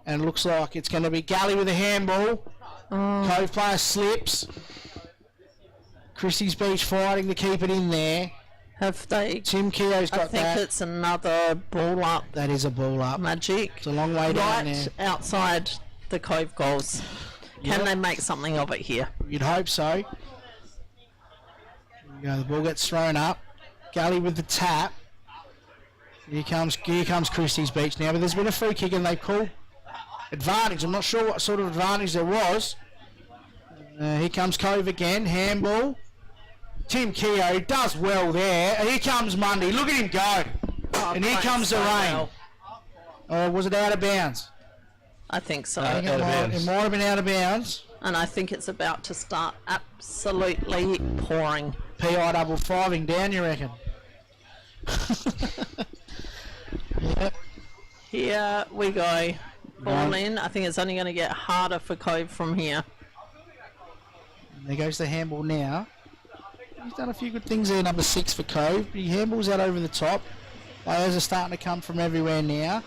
And looks like it's going to be Galley with a handball. Cove player slips. Christies Beach fighting to keep it in there. Have they... Tim Keogh's I got think that. it's another ball up That is a ball up. magic. It's a long way down there. Right outside the Cove goals. Can they make something of it here? You'd hope so. There you go, the ball gets thrown up. Galley with the tap. Here comes Christies Beach now, but there's been a free kick and they call advantage. I'm not sure what sort of advantage there was. Here comes Cove again, handball. Tim Keogh does well there. And here comes Mundy. Look at him go. And here comes the rain. Or was it out of bounds? I think so. I think Out of it bounds. might have been out of bounds. And I think it's about to start absolutely pouring. PI double fiving down, you reckon? Yep. Here we go. Ball Right. in. I think it's only going to get harder for Cove from here. There goes the handball now. He's done a few good things there, number 6 for Cove. He handballs out over the top. Players are starting to come from everywhere now.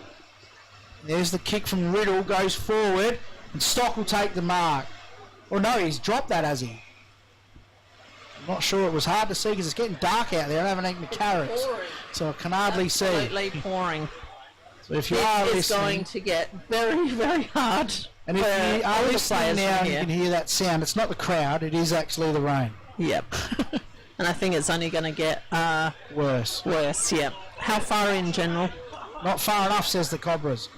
There's the kick from Riddle, goes forward, and Stock will take the mark. Or no, he's dropped that, has he? I'm not sure. It was hard to see because it's getting dark out there. I haven't eaten the carrots, so I can hardly see. Absolutely pouring. So if you are It is listening, going to get very, very hard. and if for you all are the listening players now from and you here. can hear that sound, it's not the crowd, it is actually the rain. Yep. And I think it's only going to get Worse. worse. Yep. How far in, General? Not far enough, says the Cobras.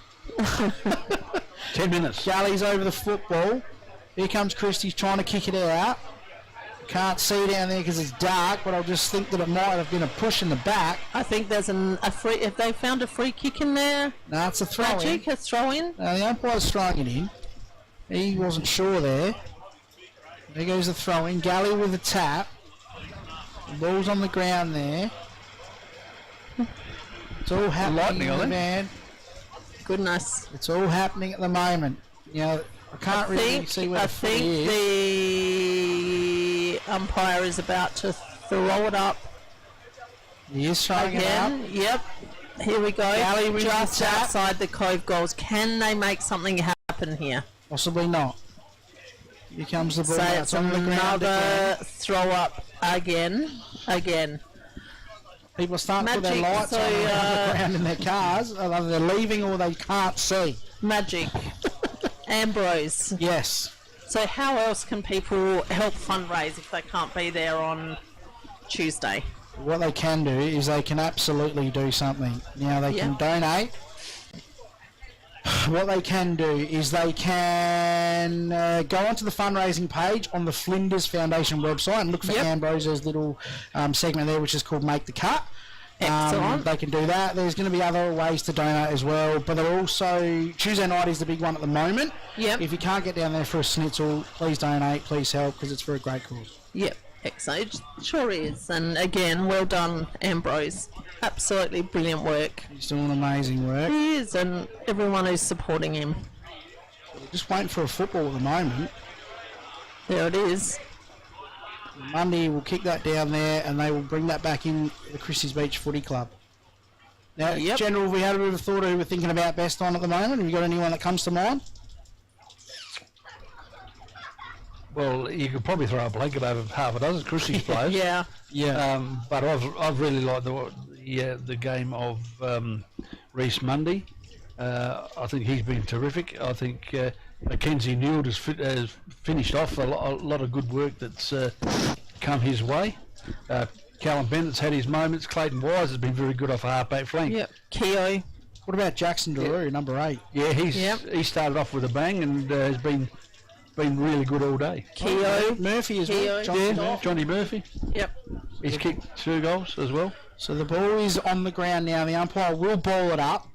10 minutes. Galley's over the football. Here comes Christie trying to kick it out. Can't see down there because it's dark, but I'll just think that it might have been a push in the back. I think there's a free. If they found a free kick in there, No, it's a throw in. magic, a throw in. The umpire's throwing it in. He wasn't sure there. There goes the throw in. Galley with the tap. The ball's on the ground there. It's all happening, Lightning on it. man. Goodness. It's all happening at the moment. You know, I can't really see where I the footy think is. the umpire is about to throw it up He is throwing it again. up. Yep. Here we go. Galley with Just the tap. outside the Cove goals. Can they make something happen here? Possibly not. Here comes the ball. So now. it's on the ground another again. throw up again. People are starting to put their Magic, lights so, on around the ground in their cars. Either they're leaving or they can't see. Magic. Ambrose. Yes. So how else can people help fundraise if they can't be there on Tuesday? What they can do is they can absolutely do something. Now they can donate. What they can do is they can go onto the fundraising page on the Flinders Foundation website and look for Yep. Ambrose's little segment there, which is called Make the Cut. Excellent. They can do that. There's going to be other ways to donate as well, but they're also Tuesday night is the big one at the moment. Yep. If you can't get down there for a schnitzel, please donate, please help, because it's for a great cause. Yep. Excellent. It sure is. And again, well done, Ambrose. Absolutely brilliant work. He's doing amazing work. He is, and everyone who's supporting him. We're just waiting for a football at the moment. There it is. Monday will kick that down there and they will bring that back in the Christies Beach Footy Club. Now, Yep. General, have we had a bit of a thought of who we're thinking about best on at the moment? Have you got anyone that comes to mind? Well, you could probably throw a blanket over half a dozen Christies players. Yeah. But I've really liked the game of Reece Mundy. I think he's been terrific. I think Mackenzie Newell has finished off a lot of good work that's come his way. Callum Bennett's had his moments. Clayton Wise has been very good off a half-back flank. Yep. Keogh. What about Jackson Daru, number 8? Yeah, he started off with a bang and has been really good all day. Keogh. Murphy as well. Keogh. Johnny Murphy. Yep. He's kicked 2 goals as well. So the ball is on the ground now. The umpire will ball it up.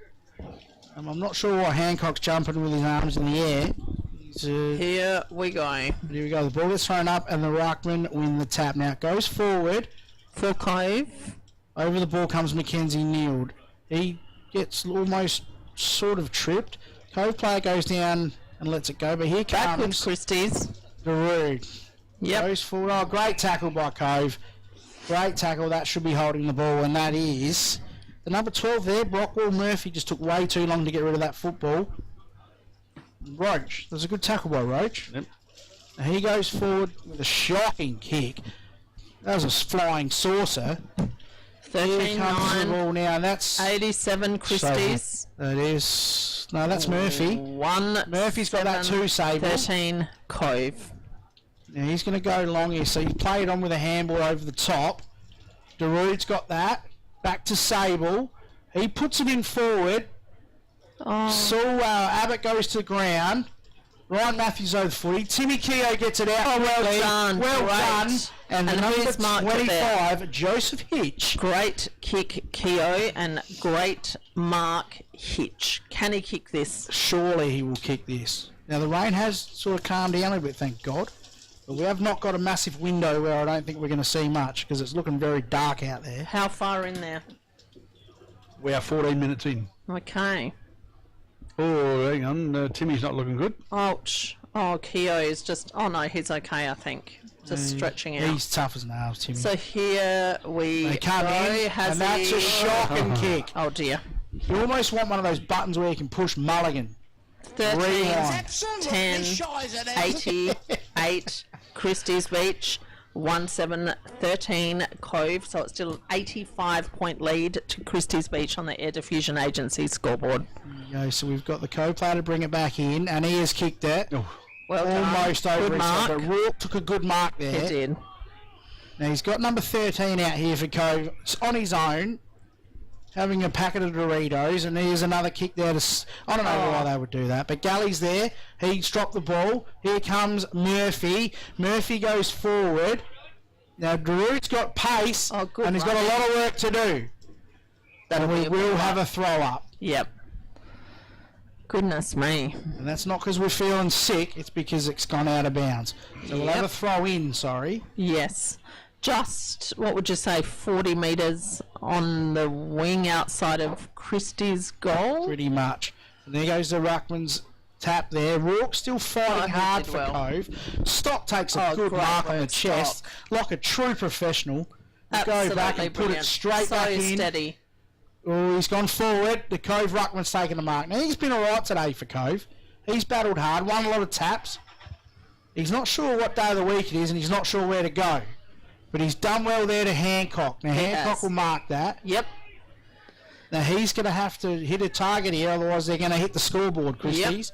I'm not sure why Hancock's jumping with his arms in the air. Here we go. Here we go. The ball gets thrown up and the ruckman win the tap. Now it goes forward. For Cove. Over the ball comes Mackenzie Neild. He gets almost sort of tripped. Cove player goes down and lets it go, but here Back with comes Christies. Daru. Yep. Goes forward. Oh, great tackle by Cove. Great tackle. That should be holding the ball, and that is the number 12 there. Brockwell Murphy just took way too long to get rid of that football. Roach. There's a good tackle by Roach. Yep. And he goes forward with a shocking kick. That was a flying saucer. Here comes the 13-9. ball now, and that's 87 Christies. that is no, that's Murphy. Murphy's got that 2 Sable. 13 Cove. Now he's going to go long here, so he played on with a handball over the top. Darude's got that. Back to Sable. He puts it in forward. Oh, So Abbott goes to the ground. Ryan Matthews over the footy. Timmy Keogh gets it out. Oh, well quickly. done. Well Great. done. And, And number who's marked it there? 25, Joseph Hitch. great kick, Keogh, and great mark, Hitch. Can he kick this? Surely he will kick this. Now the rain has sort of calmed down a bit, thank God. But we have not got a massive window where I don't think we're going to see much because it's looking very dark out there. How far in there? We are 14 minutes in. Okay. Oh, hang on. Timmy's not looking good. Ouch. Oh, Keogh is just... Oh, no, he's okay, I think. Just stretching out. He's tough as nails, Timmy. So here we They come go. in, Has and that's he... a shocking kick. Oh, dear. You almost want one of those buttons where you can push Mulligan. 13, Rewind. 10, 88, Christies Beach, 17-13 Cove. So it's still an 85-point lead to Christies Beach on the Air Diffusion Agency scoreboard. There you go, so we've got the co-player to bring it back in, and he has kicked it. Oh, Well done. Almost over Good his head, mark. but Rourke took a good mark He there. did. Now he's got number 13 out here for Cove on his own, having a packet of Doritos, and here's another kick there to... I don't know why they would do that, but Galley's there. He's dropped the ball. Here comes Murphy. Murphy goes forward. Now Darude's got pace, Oh, good and he's got a run. lot of work to do. That'll And be we a will good have one. a throw-up. Yep. Goodness me. And that's not because we're feeling sick, it's because it's gone out of bounds. So we'll have a throw in, sorry. Yes. Just, what would you say, 40 metres on the wing outside of Christie's goal? Pretty much. And there goes the Ruckman's tap there. Rourke still fighting he hard did for well. Cove. Stock takes a good great mark on the work, chest, Stock. like a true professional. Absolutely Go back and put brilliant. it straight so back in. steady. Oh, he's gone forward. The Cove Ruckman's taken the mark. Now, he's been all right today for Cove. He's battled hard, won a lot of taps. He's not sure what day of the week it is, and he's not sure where to go. But he's done well there to Hancock. Now, Hancock has. will mark that. Yep. Now, he's going to have to hit a target here, otherwise they're going to hit the scoreboard, Christies.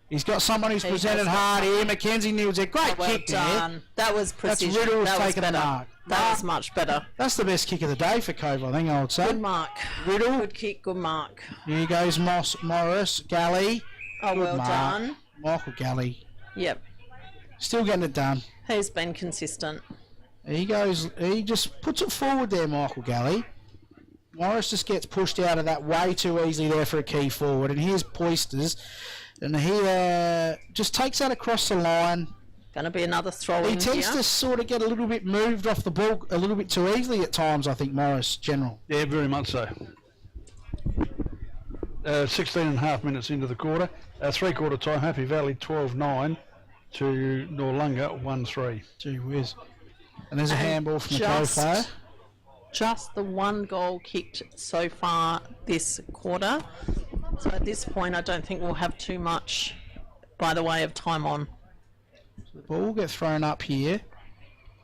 He's got someone who's He presented has got hard here. Mackenzie Neal's a great Well kick there. done. That was precision. Riddle's that was taken the better. mark. That was much better. That's the best kick of the day for Cove, I think I would say. Good mark. Riddle. Good kick, good mark. Here goes Morris. Galley. Oh, Good well mark. done. Michael Galley. Yep. Still getting it done. He's been consistent. He goes, he just puts it forward there, Michael Galley. Morris just gets pushed out of that way too easily there for a key forward. And here's Poisters. And he just takes that across the line. Going to be another throw He in tends here. to sort of get a little bit moved off the ball a little bit too easily at times, I think, Morris, General. Yeah, very much so. 16 and a half minutes into the quarter. Three-quarter time, Happy Valley 12-9 to Noarlunga 1-3. Gee whiz. And there's a handball from the Cove just- player. Just the one goal kicked so far this quarter. So at this point, I don't think we'll have too much by the way of time on. The ball will get thrown up here.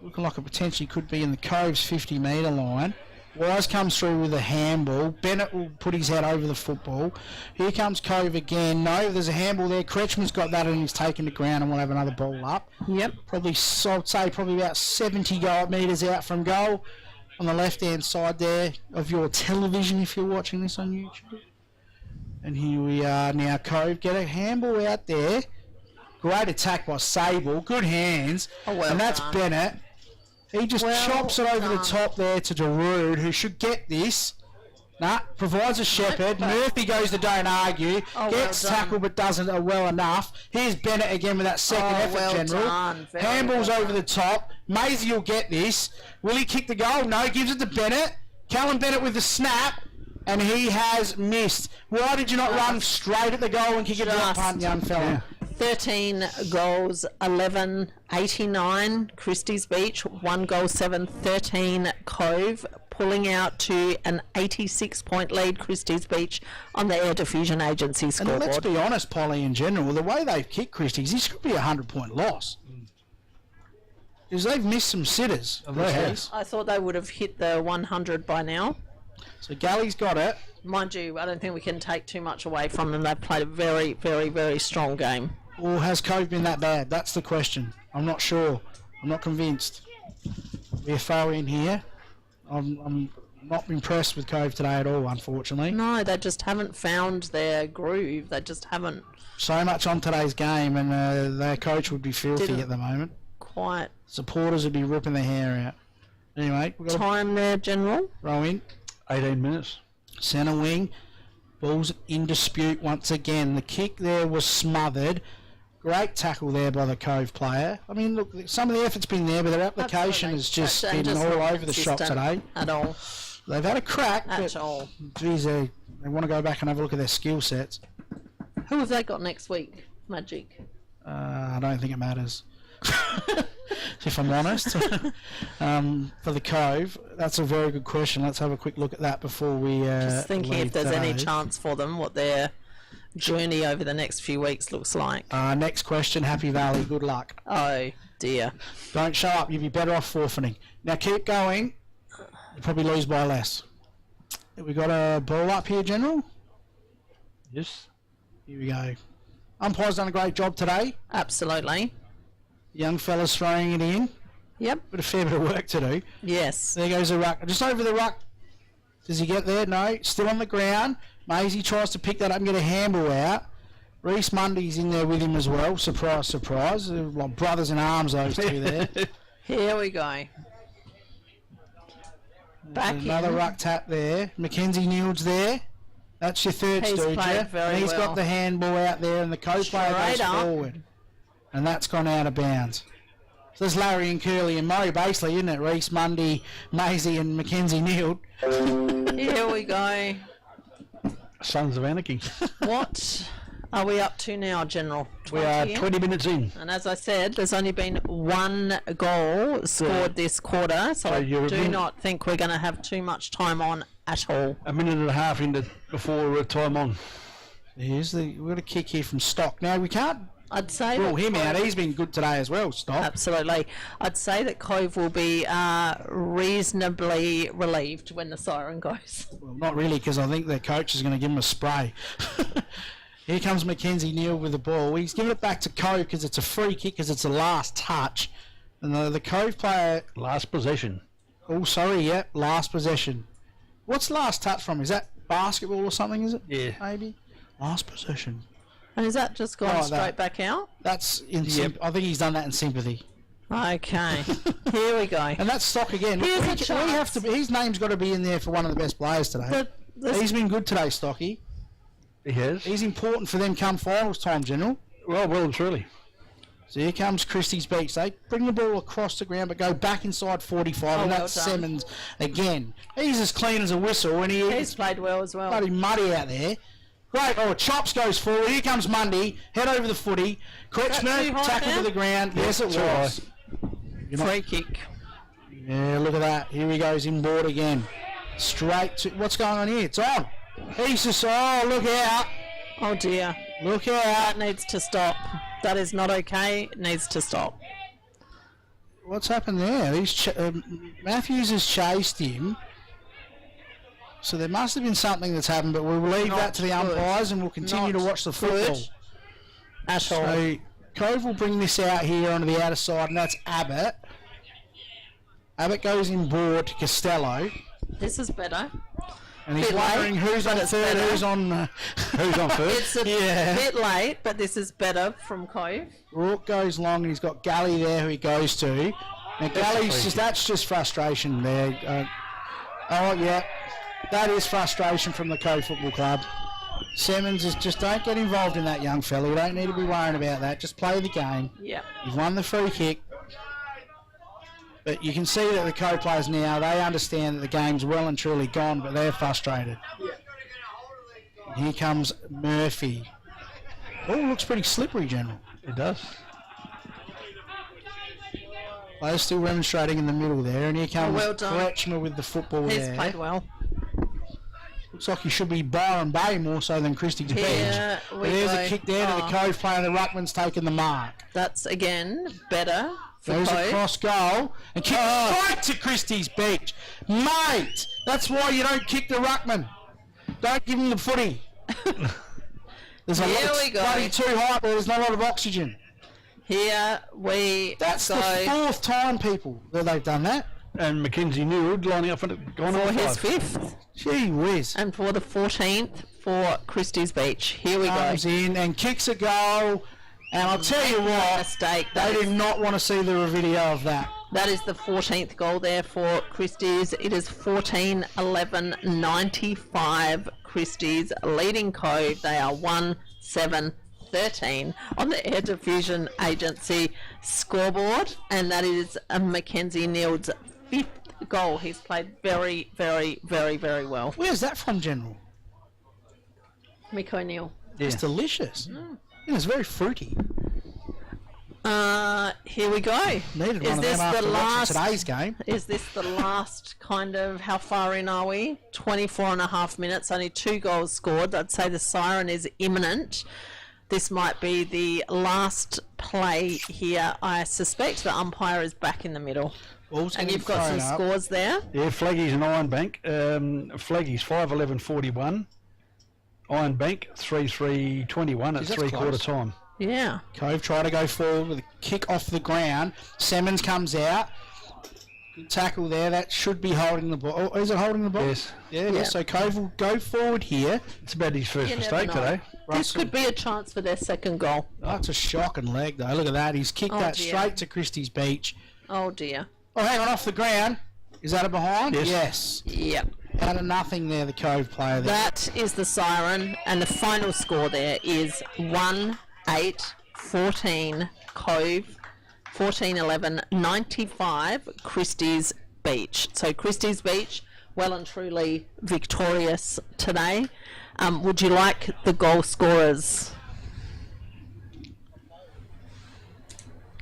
Looking like it potentially could be in the Cove's 50-metre line. Wise comes through with a handball. Bennett will put his head over the football. Here comes Cove again. No, there's a handball there. Kretschmann's got that and he's taken the ground and we'll have another ball up. Yep. I'd say probably about 70 metres out from goal on the left-hand side there of your television if you're watching this on YouTube. And here we are now. Cove get a handball out there. Great attack by Sable. Good hands. Oh, well and that's done. Bennett. He just Well chops it over the done. top there to Darude, who should get this. Provides a shepherd. but- Murphy goes to don't argue. Oh, Gets well done. tackled but doesn't well enough. Here's Bennett again with that second Oh, effort, well General. done. Very Handballs well over the top. Maisie will get this. Will he kick the goal? No, gives it to Bennett. Callum Bennett with the snap. And he has missed. Why did you not run straight at the goal and kick a drop Just- punt, young fella? 13 goals, 11, 89, Christies Beach, 1 goal, 7, 13, Cove, pulling out to an 86-point lead, Christies Beach, on the Air Diffusion Agency And let's scoreboard. be honest, Polly, in general, the way they've kicked Christie's, this could be a 100-point loss. Because they've missed some sitters. They have. Christies. I thought they would have hit the 100 by now. So Galley's got it. Mind you, I don't think we can take too much away from them. They've played a very, very, very strong game. Or has Cove been that bad? That's the question. I'm not sure. I'm not convinced. We're far in here. I'm not impressed with Cove today at all, unfortunately. No, they just haven't found their groove. They just haven't So much on today's game, and their coach would be filthy Didn't- at the moment. quite Supporters would be ripping their hair out. Anyway, we've got to time there, General. throw in. 18 minutes. Centre wing. Ball's in dispute once again. The kick there was smothered. Great tackle there by the Cove player. I mean, look, some of the effort's been there, but their application Absolutely. has just And been just all not over the shop consistent today. At all. They've had a crack, At but all. geez, they want to go back and have a look at their skill sets. Who have they got next week? Magic. I don't think it matters. If I'm honest. For the Cove, that's a very good question. Let's have a quick look at that before we Just thinking leave if there's any today. chance for them, what their journey over the next few weeks looks like. Next question, Happy Valley, good luck. Oh dear. Don't show up, you'd be better off forfeiting. Now keep going. You'll probably lose by less. We got a ball up here, General. Yes. Here we go. Umpire's done a great job today. Absolutely. Young fella's throwing it in. Yep. But a fair bit of work to do. Yes. There goes the ruck. Just over the ruck. Does he get there? No. Still on the ground. Maisie tries to pick that up and get a handball out. Reese Mundy's in there with him as well. Surprise, surprise. They're like brothers in arms, those two there. Here we go. Back Another in. ruck tap there. Mackenzie Newell's there. That's your third He's stooge. played very And he's well. got the handball out there and the co-player goes Straight up. forward. And that's gone out of bounds. So there's Larry and Curly and Mo basically, isn't it? Reese, Mundy, Maisie and Mackenzie Newell. Here we go. Sons of Anarchy. What are we up to now, General? We are 20? 20 minutes in. And as I said, there's only been one goal scored this quarter, so I you're do in- not think we're going to have too much time on at all. A minute and a half into before time on. We've got a kick here from Stock. Now we can't I'd say rule that him out. Cove- He's been good today as well, Stock. Absolutely. I'd say that Cove will be reasonably relieved when the siren goes. Well, not really, because I think their coach is going to give him a spray. Here comes Mackenzie Newell with the ball. He's giving it back to Cove because it's a free kick, because it's a last touch. And the Cove player... Last possession. Oh, sorry, yep, last possession. What's last touch from? Is that basketball or something, is it? Yeah. Maybe? Last possession. And is that just gone Oh, straight that. back out? That's in Yep. I think he's done that in sympathy. Okay. Here we go. And that's Stock again. Here's a We have chance. to. His name's got to be in there for one of the best players today. He's been good today, Stocky. He has. He's important for them come finals time, General. Well and truly. So here comes Christies Beach. They bring the ball across the ground but go back inside 45, and well that's done. Simmons again. He's as clean as a whistle, and He's played well as well. bloody muddy out there. Great. Oh, Chops goes forward. Here comes Mundy. Head over the footy. Kretschmer, too high tackle now? to the ground. Yes, it too was. Free kick. Yeah, look at that. Here he goes inboard again. Straight to... What's going on here? It's on. He's just... Oh, look out. Oh dear. Look That out. needs to stop. That is not okay. It needs to stop. What's happened there? Matthews has chased him. So there must have been something that's happened, but we'll leave Not that to the good. umpires and we'll continue to Not watch the football. good at all. So Cove will bring this out here onto the outer side, and that's Abbott. Abbott goes inboard to Costello, This is better. and he's Bit wondering late, who's on but it's third, better. who's on It's a Yeah. bit late, but this is better from Cove. Rourke goes long, and he's got Gully there who he goes to. Now Gully's that's just frustration there. Oh yeah, that is frustration from the Cove Football Club. Simmons is just don't get involved in that, young fella. You don't need to be worrying about that. Just play the game. Yeah. You've won the free kick. But you can see that the Cove players now, they understand that the game's well and truly gone, but they're frustrated. And here comes Murphy. Oh, looks pretty slippery, General. It does. Players still demonstrating in the middle there, and here comes well done. Kretschmer with the football He's there. played well. Looks like he should be Byron Bay more so than Christies Beach. Here But we there's go. a kick there to the Oh. Cove player, and the Ruckman's taken the mark. That's again better for Goes Cove. across goal and kicks right to Christies Beach. Mate, that's why you don't kick the Ruckman. Don't give him the footy. There's a Here lot we go. bloody too hot there. There's not a lot of oxygen. Here we That's go the fourth time, people, that they've done that. And Mackenzie Newwood lining up and gone for on his five. fifth. Gee whiz. And for the 14th for Christies Beach. Here we go. Comes in and kicks a goal. And I'll tell you what, Mistake. they did not want to see the video of that. That is the 14th goal there for Christies. It is 14-11-95 Christies leading Cove. They are 1-7-13 on the Air Diffusion Agency scoreboard. And that is Mackenzie Neald's fifth goal. He's played very, very, very, very well. Where's that from, General? Mick O'Neill. Yeah. It's delicious. Yeah, it's very fruity. Here we go. Needed Is one of this them after the watching last? today's game. Is this the last kind of, how far in are we? 24 and a half minutes, only 2 goals scored. I'd say the siren is imminent. This might be the last play here. I suspect the umpire is back in the middle. Ball's And getting you've got some thrown up. scores there. Yeah, Flaggy's and Ironbank. Flaggy's 5-11-41. Ironbank 3-3-21 at Geez, that's three-quarter close. time. Yeah. Cove try to go forward with a kick off the ground. Simmons comes out. Good tackle there. That should be holding the ball. Oh, is it holding the ball? Yes. Yeah. Yeah. So Cove will go forward here. It's about his first You never mistake know. today. This Russell. could be a chance for their second goal. Oh, that's a shocking leg though. Look at that. He's kicked Oh, that dear. straight to Christies Beach. Oh dear. Oh, hang on, off the ground. Is that a behind? Yes. Yep. Out of nothing there, the Cove player there. That is the siren, and the final score there is 1-8-14 Cove, 14-11-95 Christies Beach. So Christies Beach, well and truly victorious today. Would you like the goal scorers?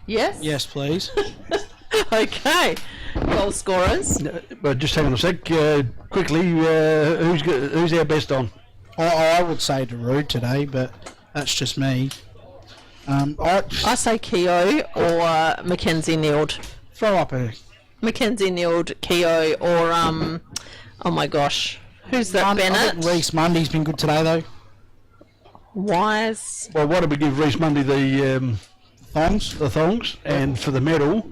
Yes? Yes, please. Okay. Goal scorers. But just hang on a sec. Quickly, who's our best on? I would say Darude today, but that's just me. I I say Keogh or Mackenzie Neild. throw up a Mackenzie Neild, Keogh, or oh my gosh, who's that? I think Bennett, Reece Mundy's been good today though. Wise. Well, why don't we give Reece Mundy the Thongs. and for the medal,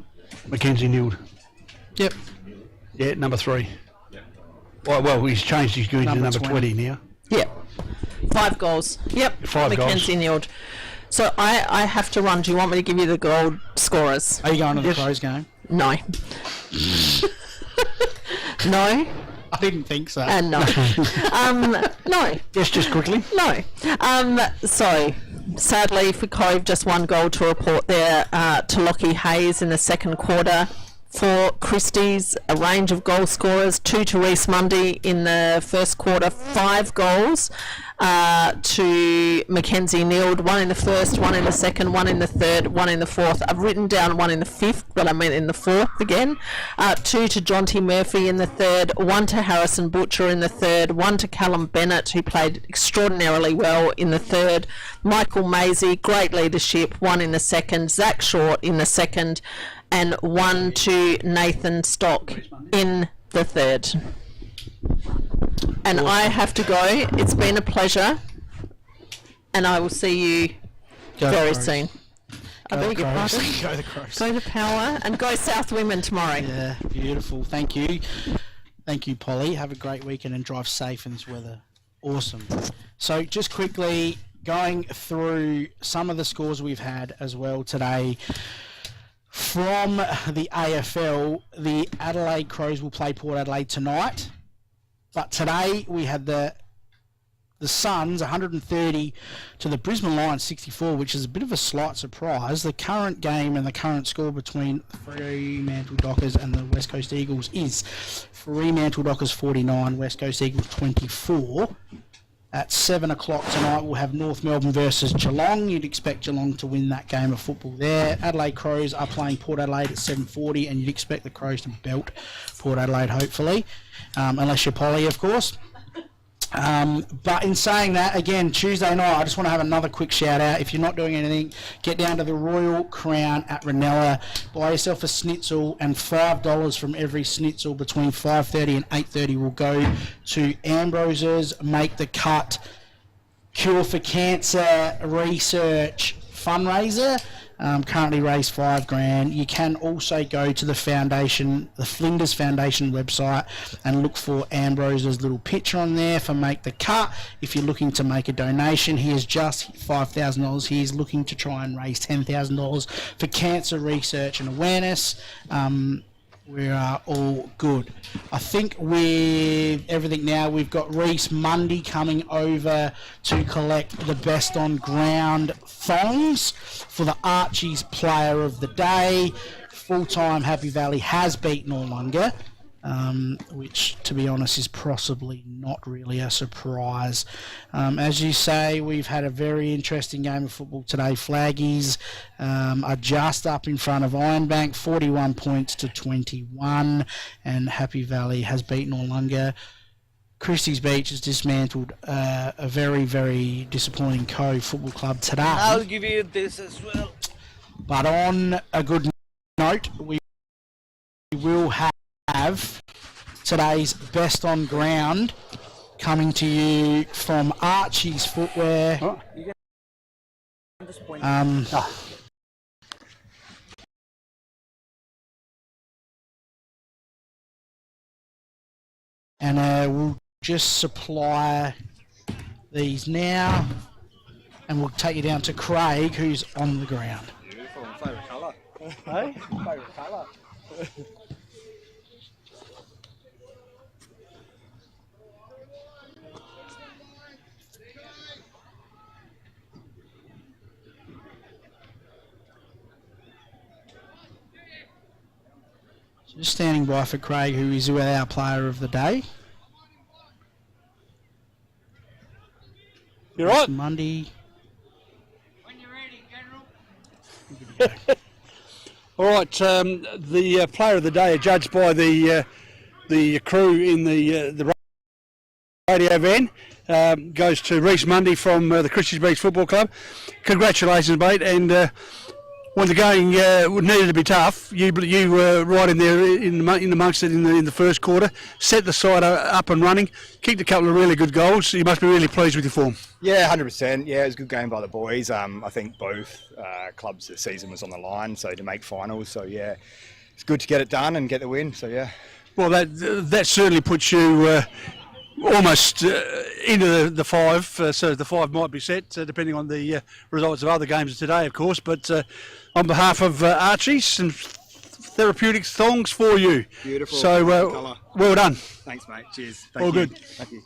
Mackenzie Newd. Yep. Yeah, number 3. Well, he's changed his goon to Number number 20 now. Yep. 5 goals. Yep. 5 goals. Mackenzie Neild. So I have to run. Do you want me to give you the goal scorers? Are you going to the Yes. Crows game? No. No. I didn't think so. And no. No. Yes, just quickly. No. So sadly for Cove, just one goal to report there to Lockie Hayes in the second quarter. For Christies, a range of goal scorers, 2 to Reese Mundy in the first quarter, 5 goals to Mackenzie Neild, 1 in the first, 1 in the second, 1 in the third, 1 in the fourth. I've written down 1 in the fifth, but I meant in the fourth again. 2 to Jonty Murphy in the third, 1 to Harrison Butcher in the third, 1 to Callum Bennett, who played extraordinarily well in the third. Michael Maisie, great leadership, 1 in the second. Zach Short in the second, and 1 to Nathan Stock in the third. And I have to go. It's been a pleasure, and I will see you very soon. I beg your pardon. Go the Crows. Go to Power and go South Women tomorrow. Yeah, beautiful. Thank you. Thank you, Polly. Have a great weekend and drive safe in this weather. Awesome. So just quickly going through some of the scores we've had as well today. From the AFL, the Adelaide Crows will play Port Adelaide tonight. But today we had the Suns 130 to the Brisbane Lions 64, which is a bit of a slight surprise. The current game and the current score between Fremantle Dockers and the West Coast Eagles is Fremantle Dockers 49, West Coast Eagles 24. At 7 o'clock tonight, we'll have North Melbourne versus Geelong. You'd expect Geelong to win that game of football there. Adelaide Crows are playing Port Adelaide at 7:40, and you'd expect the Crows to belt Port Adelaide, hopefully. Unless you're Polly, of course. But in saying that, again, Tuesday night, I just want to have another quick shout out. If you're not doing anything, get down to the Royal Crown at Ranella, buy yourself a schnitzel, and $5 from every schnitzel between 5:30 and 8:30 will go to Ambrose's Make the Cut Cure for Cancer Research fundraiser. Currently raised $5,000. You can also go to the foundation, the Flinders Foundation website, and look for Ambrose's little picture on there for Make the Cut. If you're looking to make a donation, he has just hit $5,000. He is looking to try and raise $10,000 for cancer research and awareness. We are all good. I think with everything now, we've got Reese Mundy coming over to collect the best on ground thongs for the Archie's Player of the Day. Full-time Happy Valley has beaten Orlunga, which, to be honest, is possibly not really a surprise. As you say, we've had a very interesting game of football today. Flaggies are just up in front of Ironbank, 41 points to 21, and Happy Valley has beaten Orlunga. Christies Beach has dismantled a very, very disappointing Cove Football Club today. I'll give you this as well. But on a good note, we will have today's best on ground coming to you from Archie's Footwear. And we'll just supply these now, and we'll take you down to Craig, who's on the ground. Beautiful, favourite colour. Hey? Favourite colour. Just standing by for Craig, who is our player of the day. You're right. Monday. When you're ready, General. All right, the player of the day are judged by the crew in the radio van. Goes to Reese Mundy from the Christies Beach Football Club. Congratulations, mate, and when the going needed to be tough, you were right in there in amongst it in the first quarter. Set the side up and running. Kicked a couple of really good goals. You must be really pleased with your form. Yeah, 100%. Yeah, it was a good game by the boys. I think both clubs this season was on the line, so to make finals. So yeah, it's good to get it done and get the win. So yeah. Well, that certainly puts you almost into the five. So the five might be set, depending on the results of other games today, of course. But on behalf of Archie, some therapeutic thongs for you. Beautiful. So well done. Thanks, mate. Cheers. All good. Thank you.